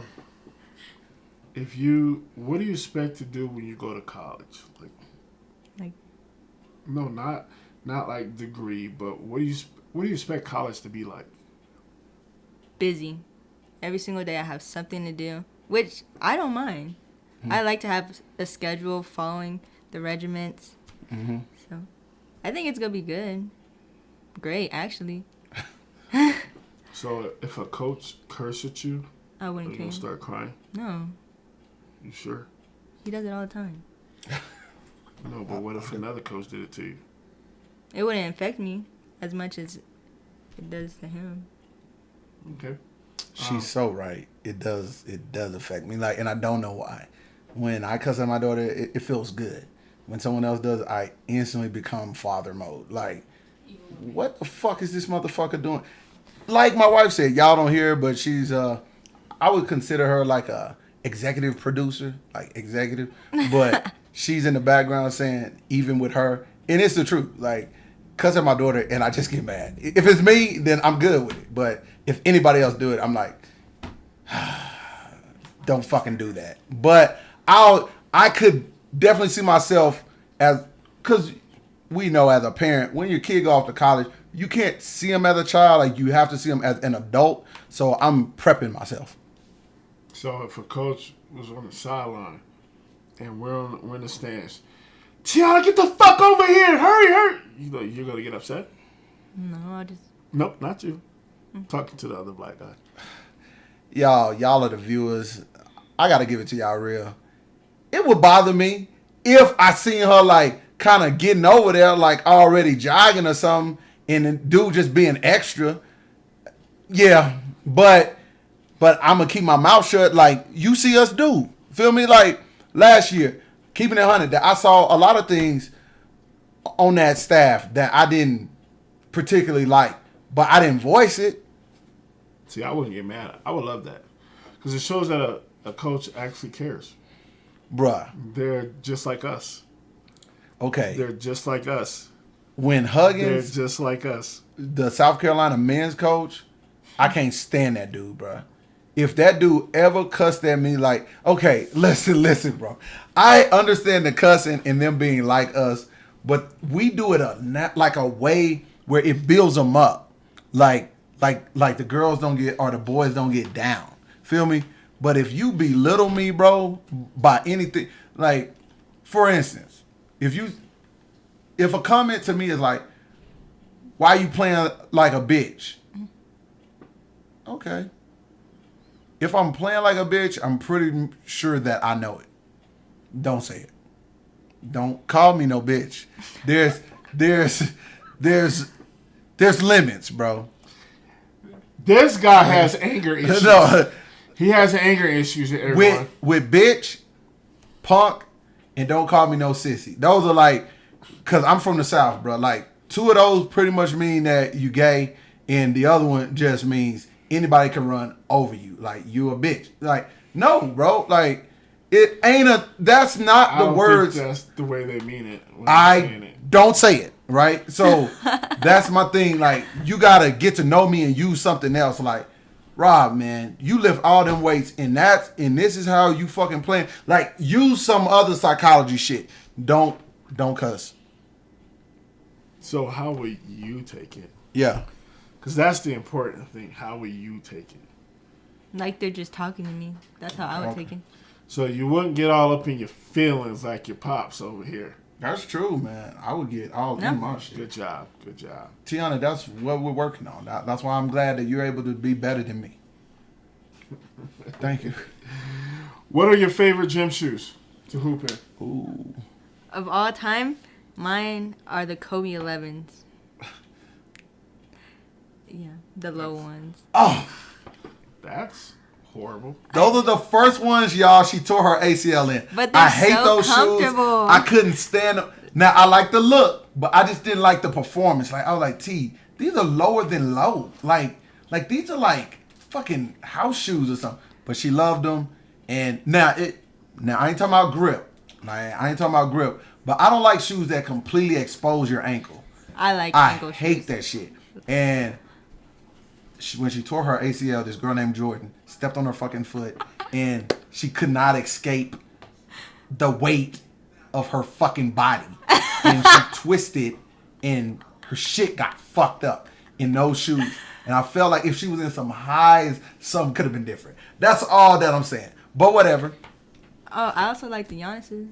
what do you expect to do when you go to college? Like No, not like degree, but what do you expect college to be like? busy. Every single day I have something to do, which I don't mind. I like to have a schedule following the regiments. So I think it's going to be good. Great, actually. So if a coach curses at you, I are wouldn't you care. gonna start crying? No, You sure? he does it all the time. No, but what if another coach did it to you? It wouldn't affect me as much as it does to him. Okay. She's so right. It does affect me. Like, and I don't know why. When I cuss at my daughter, it feels good. When someone else does, I instantly become father mode. Like, what the fuck is this motherfucker doing? Like my wife said, y'all don't hear her, but she's I would consider her like a executive producer, like executive. But she's in the background saying, even with her, and it's the truth. Like, cuss at my daughter, and I just get mad. If it's me, then I'm good with it. But if anybody else do it, I'm like, don't fucking do that. But I could definitely see myself as, because we know as a parent, when your kid go off to college, you can't see him as a child. Like, you have to see him as an adult. So I'm prepping myself. So if a coach was on the sideline and we're in the stands, Tiana, get the fuck over here! Hurry! You're gonna get upset? No, I just... Nope, not you. I'm talking to the other black guy. Y'all are the viewers. I gotta give it to y'all real. It would bother me if I seen her like kind of getting over there, like already jogging or something, and the dude just being extra. Yeah, but I'm gonna keep my mouth shut. Like you see us do. Feel me? Like last year, keeping it 100. That I saw a lot of things on that staff that I didn't particularly like, but I didn't voice it. See, I wouldn't get mad. I would love that because it shows that a coach actually cares. Bruh. They're just like us. Okay. They're just like us. When Huggins, they're just like us. The South Carolina men's coach, I can't stand that dude, bruh. If that dude ever cussed at me, like, okay, listen, bro. I understand the cussing and them being like us, but we do it like a way where it builds them up. Like the girls don't get, or the boys don't get down. Feel me? But if you belittle me, bro, by anything, like, for instance, if a comment to me is like, why you playing like a bitch? Okay. If I'm playing like a bitch, I'm pretty sure that I know it. Don't say it. Don't call me no bitch. There's limits, bro. This guy has anger issues. No. He has anger issues, everyone. With bitch, punk, and don't call me no sissy. Those are like, because I'm from the South, bro. Like, two of those pretty much mean that you gay, and the other one just means anybody can run over you. Like, you a bitch. Like, no, bro. Like, it ain't a. That's not I the don't words. think that's the way they mean it. When they're saying I it. don't say it, right? So that's my thing. Like, you gotta get to know me and use something else. Like, Rob, man, you lift all them weights, and this is how you fucking playing. Like, use some other psychology shit. Don't cuss. So how will you take it? Yeah. Because that's the important thing. How will you take it? Like they're just talking to me. That's how I would Okay. take it. So you wouldn't get all up in your feelings like your pops over here. That's true, man. I would get all Yeah. in my shit. Good job. Good job. Tiana, that's what we're working on. That's why I'm glad that you're able to be better than me. Thank you. What are your favorite gym shoes to hoop in? Ooh. Of all time, mine are the Kobe 11s. Yeah, the low ones. Oh, That's horrible. those are the first ones, y'all. She tore her ACL in. But they're I hate so those shoes. comfortable. I couldn't stand them. Now, I like the look, but I just didn't like the performance. Like, I was like, T, these are lower than low. Like these are like fucking house shoes or something. But she loved them. And now I ain't talking about grip. Like, I ain't talking about grip. But I don't like shoes that completely expose your ankle. I like I ankle hate shoes. that shit. And when she tore her ACL, this girl named Jordan stepped on her fucking foot, and she could not escape the weight of her fucking body. And she twisted, and her shit got fucked up in those shoes. And I felt like if she was in some highs, something could have been different. That's all that I'm saying. But whatever. Oh, I also like the Giannis's,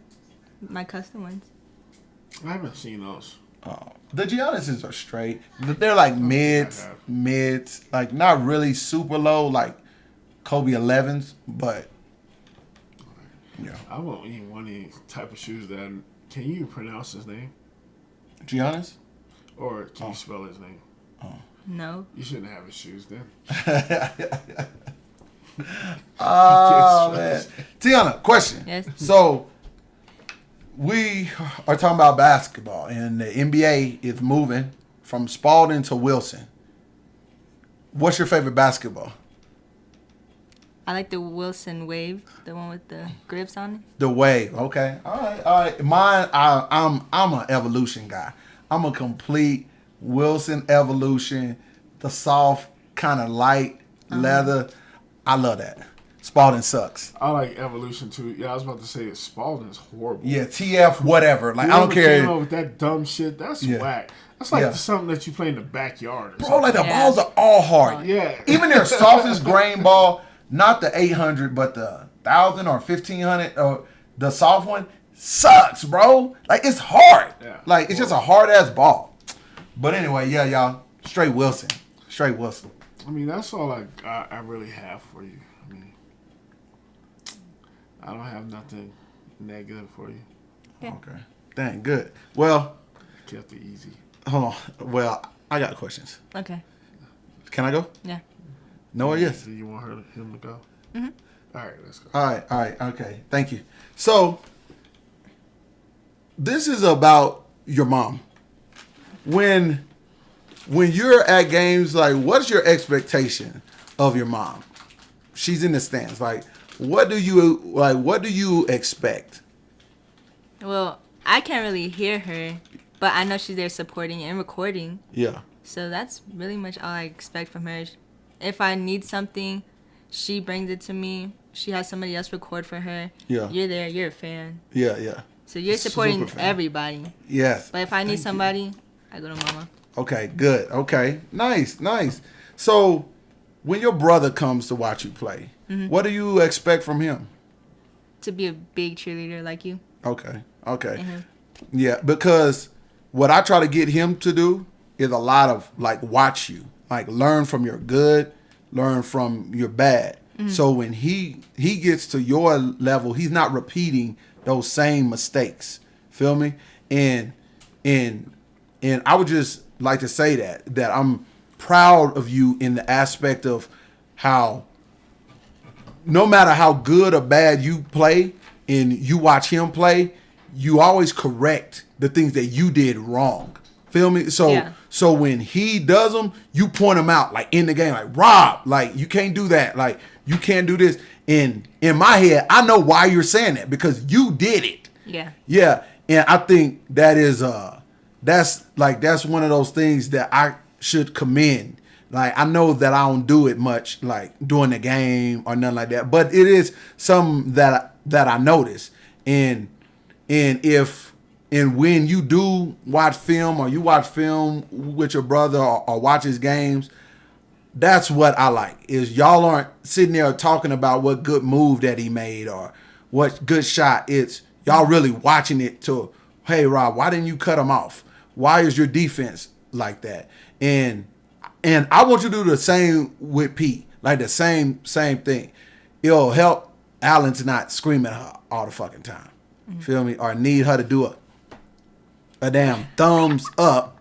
my custom ones. I haven't seen those. The Giannis's are straight. They're like mids, like not really super low, like Kobe 11s, but yeah. I won't even want any type of shoes that. Can you pronounce his name? Giannis? Or can you spell his name? No. You shouldn't have his shoes then. Oh man, Tiana, question. Yes. So we are talking about basketball, and the NBA is moving from Spalding to Wilson. What's your favorite basketball? I like the Wilson Wave, the one with the grips on it. The Wave. Okay. All right. Mine. I'm an Evolution guy. I'm a complete Wilson Evolution. The soft kind of light leather. I love that. Spalding sucks. I like Evolution too. Yeah, I was about to say Spalding's horrible. Yeah. TF. Whatever. Like, I don't Whoever came care. up with that dumb shit. That's Yeah. whack. That's like Yeah. something that you play in the backyard. Or Bro, something. like the Yeah. balls are all hard. Yeah. Even their softest grain ball, not the 800, but the 1,000 or 1,500, or the soft one, sucks, bro. Like, it's hard. Yeah. Like, it's just a hard ass ball. But anyway, yeah, y'all. Straight Wilson. Straight Wilson. I mean, that's all I really have for you. I mean, I don't have nothing negative for you. Yeah. Okay. Dang, good. Well, Kept it easy. hold on. Well, I got questions. Okay. Can I go? Yeah. No or yes? Do you want him to go? Mm-hmm. All right, let's go. All right, okay. Thank you. So, this is about your mom. When you're at games, like, what's your expectation of your mom? She's in the stands. Like, what do you expect? Well, I can't really hear her, but I know she's there supporting and recording. Yeah. So that's really much all I expect from her. If I need something, she brings it to me. She has somebody else record for her. Yeah. You're there. You're a fan. Yeah. So you're supporting Super fan. everybody. Yes. But if I need Thank you. somebody, I go to mama. Okay, good. Okay. Nice. So, when your brother comes to watch you play, what do you expect from him? To be a big cheerleader like you. Okay. Mhm. Yeah, because what I try to get him to do is a lot of like watch you, like learn from your good, learn from your bad. So when he gets to your level, he's not repeating those same mistakes. Feel me? And I would just like to say that I'm proud of you in the aspect of how no matter how good or bad you play and you watch him play, you always correct the things that you did wrong. Feel me? So when he does them, you point him out like in the game, like Rob, like you can't do that, like you can't do this. And in my head, I know why you're saying that because you did it. Yeah. And I think that is that's one of those things that I should commend. Like I know that I don't do it much, like during the game or nothing like that, but it is something that I notice. And when you do watch film or you watch film with your brother or watch his games, that's what I like. Is y'all aren't sitting there talking about what good move that he made or what good shot. It's y'all really watching it to, hey Rob, why didn't you cut him off? Why is your defense like that? And I want you to do the same with Pete, like the same thing. It'll help Allen to not scream at her all the fucking time. Feel me? Or need her to do a damn thumbs up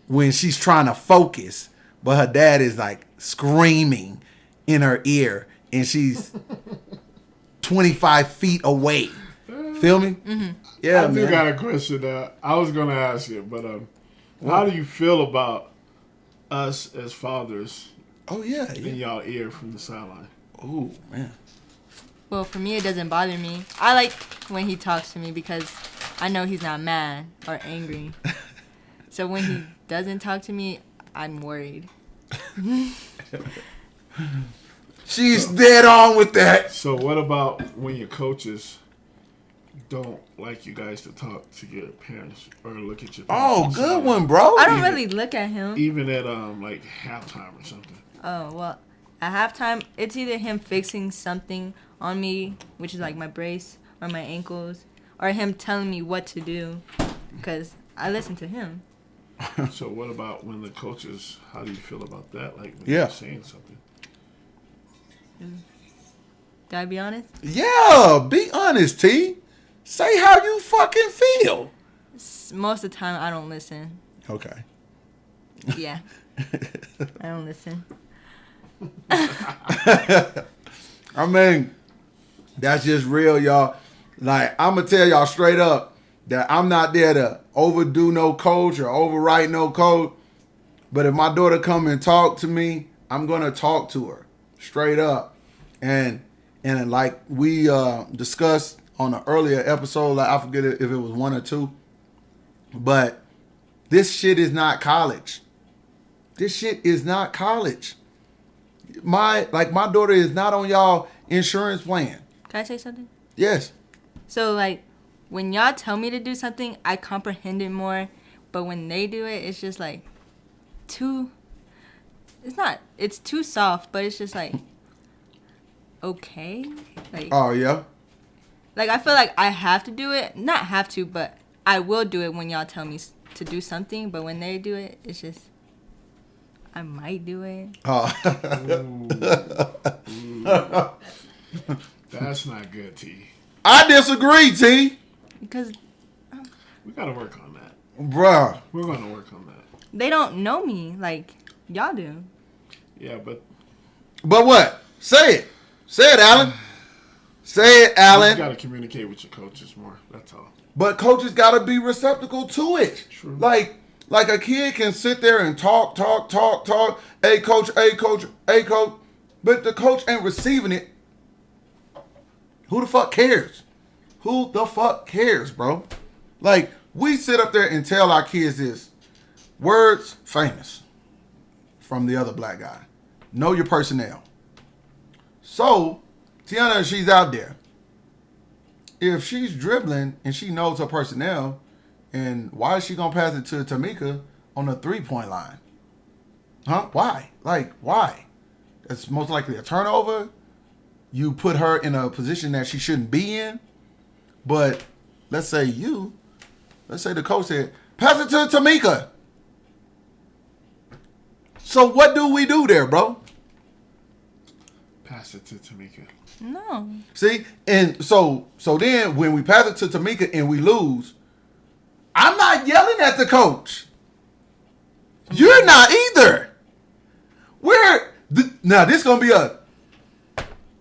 when she's trying to focus, but her dad is like screaming in her ear and she's 25 feet away. Feel me? Mm-hmm. Yeah, I do got a question I was going to ask you, but how do you feel about us as fathers in y'all ear from the sideline? Oh, man. Well, for me, it doesn't bother me. I like when he talks to me because I know he's not mad or angry. So when he doesn't talk to me, I'm worried. She's dead on with that. So what about when your coaches don't like you guys to talk to your parents or look at your parents? Oh, good one, bro. I don't really look at him. Even at like halftime or something. Oh, well, at halftime, it's either him fixing something on me, which is like my brace or my ankles, or him telling me what to do because I listen to him. So what about when the coaches, how do you feel about that? Like when Yeah. you're saying something? Did I be honest? Yeah, be honest, T. Say how you fucking feel. Most of the time, I don't listen. Okay. Yeah. I don't listen. I mean, that's just real, y'all. Like, I'm going to tell y'all straight up that I'm not there to overdo no coach or overwrite no coach. But if my daughter come and talk to me, I'm going to talk to her straight up. And like we discussed on an earlier episode, like I forget if it was 1 or 2, but this shit is not college. This shit is not college. My daughter is not on y'all insurance plan. Can I say something? Yes. So, like, when y'all tell me to do something, I comprehend it more. But when they do it, it's just, like, it's too soft, but it's just, like, okay. Like, Oh, yeah? Like, I feel like I have to do it. Not have to, but I will do it when y'all tell me to do something. But when they do it, it's just, I might do it. Oh. That's not good, T. I disagree, T. Because We gotta work on that. Bruh. We're gonna work on that. they don't know me like y'all do. Yeah, but But what? Say it. Say it, Alan. Say it, you Alan. gotta communicate with your coaches more. That's all. But coaches gotta be receptacle to it. True. Like a kid can sit there and talk. Hey coach. But the coach ain't receiving it. Who the fuck cares? Who the fuck cares, bro? Like, we sit up there and tell our kids this. Words famous from the other black guy. Know your personnel. So, Tiana, she's out there. If she's dribbling and she knows her personnel, and why is she going to pass it to Tamika on the 3-point line? Huh? Why? Like, why? It's most likely a turnover. You put her in a position that she shouldn't be in. But let's say the coach said, pass it to Tamika. So what do we do there, bro? Pass it to Tamika. No. See? And so then when we pass it to Tamika and we lose, I'm not yelling at the coach. You're not either. Now this gonna be a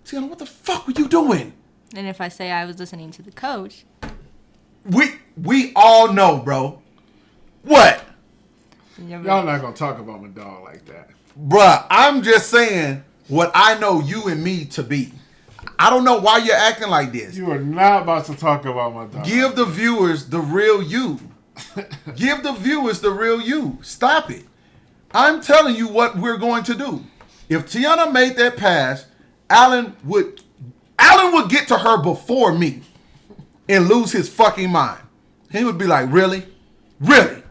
Tiana, what the fuck were you doing? And if I say I was listening to the coach, We all know, bro. What? Y'all not gonna talk about my dog like that. Bruh, I'm just saying what I know you and me to be. I don't know why you're acting like this. You are not about to talk about my dog. Give the viewers the real you. Give the viewers the real you. Stop it. I'm telling you what we're going to do. If Tiana made that pass, Allen would get to her before me and lose his fucking mind. He would be like, really? Really?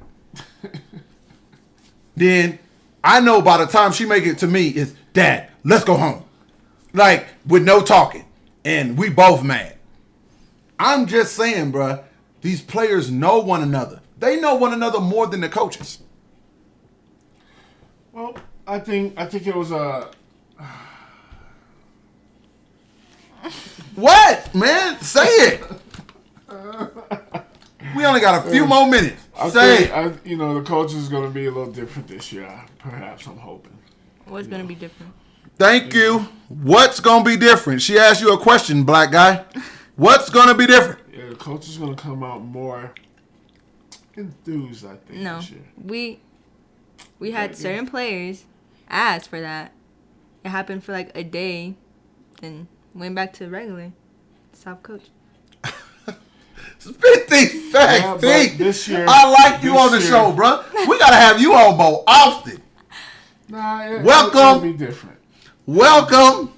Then I know by the time she make it to me, it's, Dad, let's go home. Like, with no talking. And we both mad. I'm just saying, bruh, these players know one another. They know one another more than the coaches. Well, I think it was a... What, man? Say it. We only got a few more minutes. Say it. The coach is going to be a little different this year. Perhaps, I'm hoping. What's going to be different? Thank you. What's going to be different? She asked you a question, black guy. What's going to be different? Yeah, the coach is going to come out more enthused, I think, No. this year. We had certain players ask for that. It happened for like a day, then went back to regular. Stop coach. Spit these facts, T. This year, I like you on the show, bro. We got to have you on more often. Nah, Welcome. It'll be different. Welcome.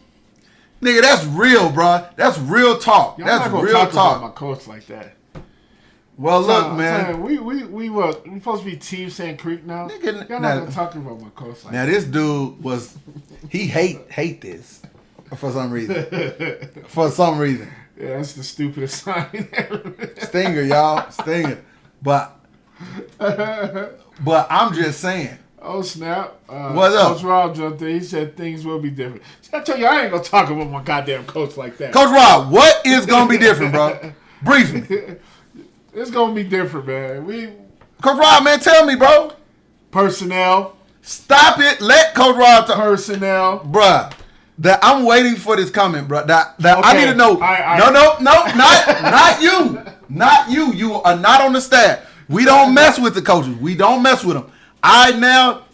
Nigga, that's real, bro. That's real talk. Y'all That's not gonna real talk talk. about my coach like that. Well, look, man. We supposed to be Team Sand Creek now. Nigga, Y'all not gonna talk about my coach like now that. this dude was, he hate this for some reason. For some reason. Yeah, that's the stupidest sign ever. Stinger, y'all. Stinger. But I'm just saying. Oh, snap. What's up? Coach Rob jumped in. He said things will be different. See, I tell you, I ain't going to talk about my goddamn coach like that. Coach Rob, what is going to be different, bro? Brief me. It's going to be different, man. Coach Rob, man, tell me, bro. Personnel. Stop it. Let Coach Rob talk. Personnel. Bruh. That I'm waiting for this comment, bro. That okay. I need to know. No, not you. Not you. You are not on the staff. We don't mess with the coaches. We don't mess with them.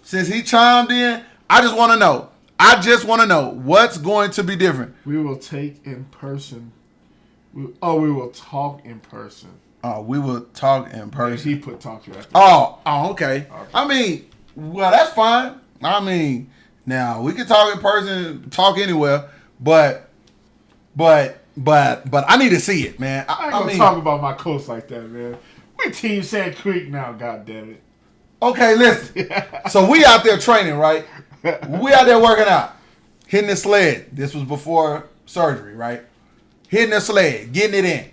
Since he chimed in, I just want to know what's going to be different. We will take in person. We will talk in person. We will talk in person. Yeah, he put talk after. Oh, okay. I mean, well, that's fine. I mean, now we can talk in person, talk anywhere, but I need to see it, man. I ain't gonna talk about my coach like that, man. We Team Sand Creek now, goddammit. Okay, listen. So we out there training, right? We out there working out, hitting the sled. This was before surgery, right? Hitting the sled, getting it in.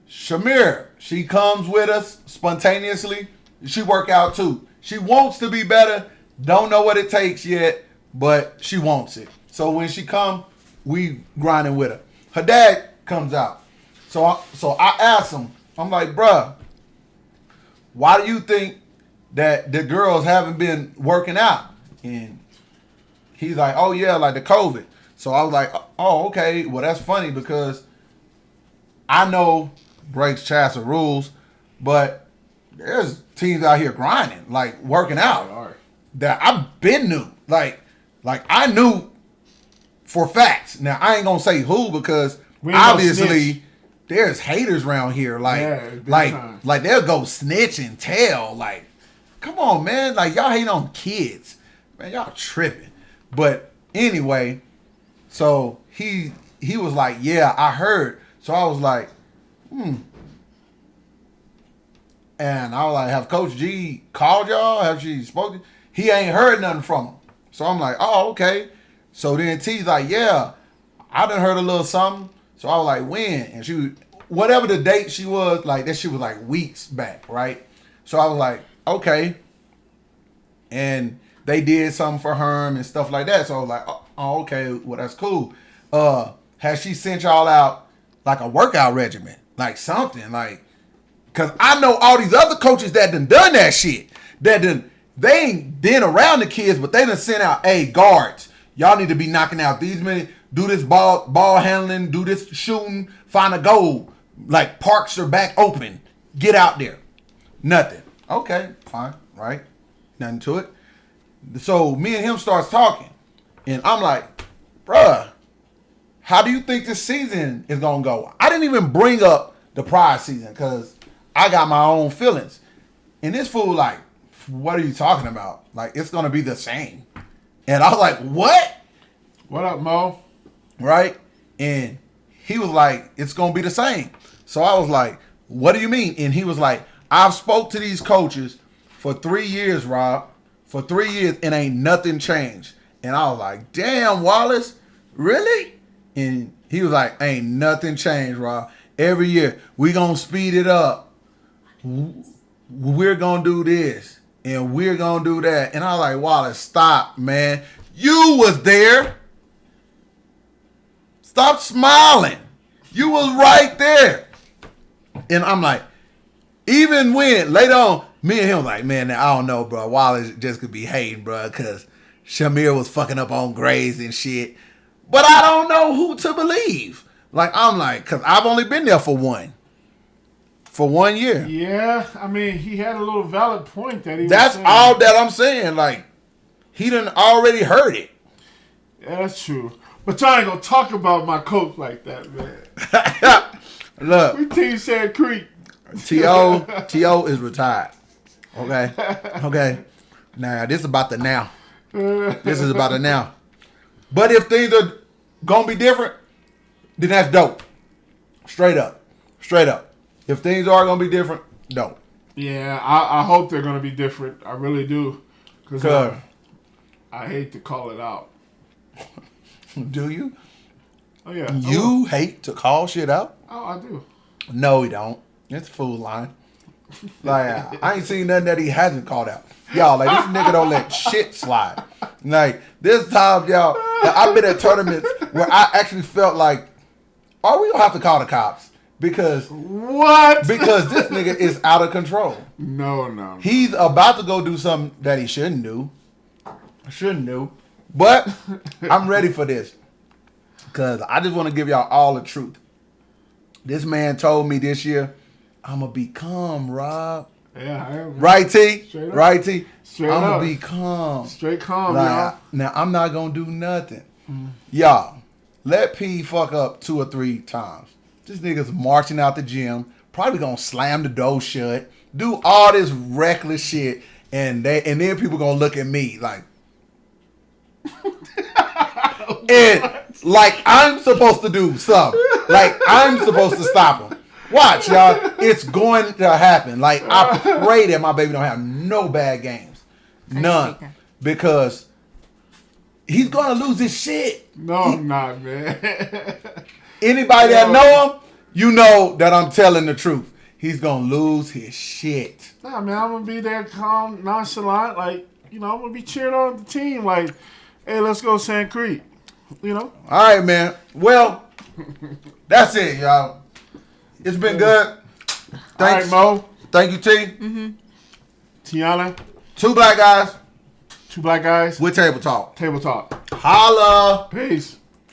Shamir, she comes with us spontaneously. She work out too. She wants to be better. Don't know what it takes yet, but she wants it. So when she come, we grinding with her. Her dad comes out. So I asked him, I'm like, bruh, why do you think that the girls haven't been working out? And he's like, oh yeah, like the COVID. So I was like, oh, okay. Well, that's funny because I know breaks chats or rules, but there's teams out here grinding, like working out. That I've been knew. Like I knew for facts. Now I ain't gonna say who because obviously there's haters around here. Like they'll go snitch and tell. Like, come on, man. Like y'all hating on kids. Man, y'all tripping. But anyway, so he was like, yeah, I heard. So I was like, And I was like, have Coach G called y'all? Have she spoken? He ain't heard nothing from him. So I'm like, oh, okay. So then T's like, yeah, I done heard a little something. So I was like, when? And whatever the date she was, like that shit was like weeks back, right? So I was like, okay. And they did something for Herm and stuff like that. So I was like, oh, okay, well, that's cool. Has she sent y'all out like a workout regimen? Like something, like, because I know all these other coaches that done that shit. They ain't been around the kids, but they done sent out, hey, guards, y'all need to be knocking out these many, do this ball handling, do this shooting, find a goal. Like parks are back open. Get out there. Nothing. Okay, fine. right? Nothing to it. So me and him starts talking, and I'm like, bruh, how do you think this season is gonna go? I didn't even bring up the prior season because I got my own feelings. And this fool like, what are you talking about? Like, it's gonna be the same. And I was like, what? What up, Mo? Right? And he was like, it's gonna be the same. So I was like, what do you mean? And he was like, I've spoke to these coaches for 3 years, Rob. For 3 years, and ain't nothing changed. And I was like, damn, Wallace, really? And he was like, ain't nothing changed, Rob. Every year, we gonna speed it up. We're gonna do this, and we're gonna do that. And I was like, Wallace, stop, man. You was there. Stop smiling. You was right there. And I'm like, even when later on, me and him was like, man, I don't know, bro. Wallace just could be hating, bro, because Shamir was fucking up on grades and shit. But I don't know who to believe. Like, I'm like, because I've only been there for 1 year. Yeah, I mean, he had a little valid point that he That's was saying. all that I'm saying. Like, he done already heard it. Yeah, that's true. But y'all ain't gonna talk about my coach like that, man. Look, We team Sand Creek. T.O. is retired. Okay? Okay. Now, this is about the now. This is about the now. But if things are going to be different, then that's dope. Straight up. Straight up. If things are going to be different, dope. Yeah, I hope they're gonna be different. I really do. Because Good. I hate to call it out. Do you? Oh, yeah. You hate to call shit out? Oh, I do. No, he don't. It's a fool line. Like, I ain't seen nothing that he hasn't called out. Y'all, like, this nigga don't let shit slide. Like, this time, y'all, I've been at tournaments where I actually felt like, are we gonna have to call the cops? Because What? this nigga is out of control. No. He's about to go do something that he shouldn't do. But I'm ready for this. Because I just want to give y'all all the truth. This man told me this year, I'm going to be calm, Rob. Yeah, I am. Right, T? Straight up. Right, T? Straight I'm up. going to be calm. Straight calm, Like, y'all. now, I'm not going to do nothing. Y'all, let P fuck up 2 or 3 times. This nigga's marching out the gym, probably going to slam the door shut, do all this reckless shit, and then people going to look at me like, and like I'm supposed to do something. Like I'm supposed to stop him. Watch, y'all. It's going to happen. Like, I pray that my baby don't have no bad games. None. Because he's going to lose his shit. No, I'm not, man. Anybody that know him, you know that I'm telling the truth. He's going to lose his shit. Nah, man, I'm going to be there calm, nonchalant. Like, I'm going to be cheering on the team. Like, hey, let's go Sand Creek. All right, man. Well, that's it, y'all. It's been good. Thanks. All right, Mo. Thank you, T. Mm-hmm. Tiana. 2 black guys 2 black guys. with Table Talk. Table talk. Holla. Peace.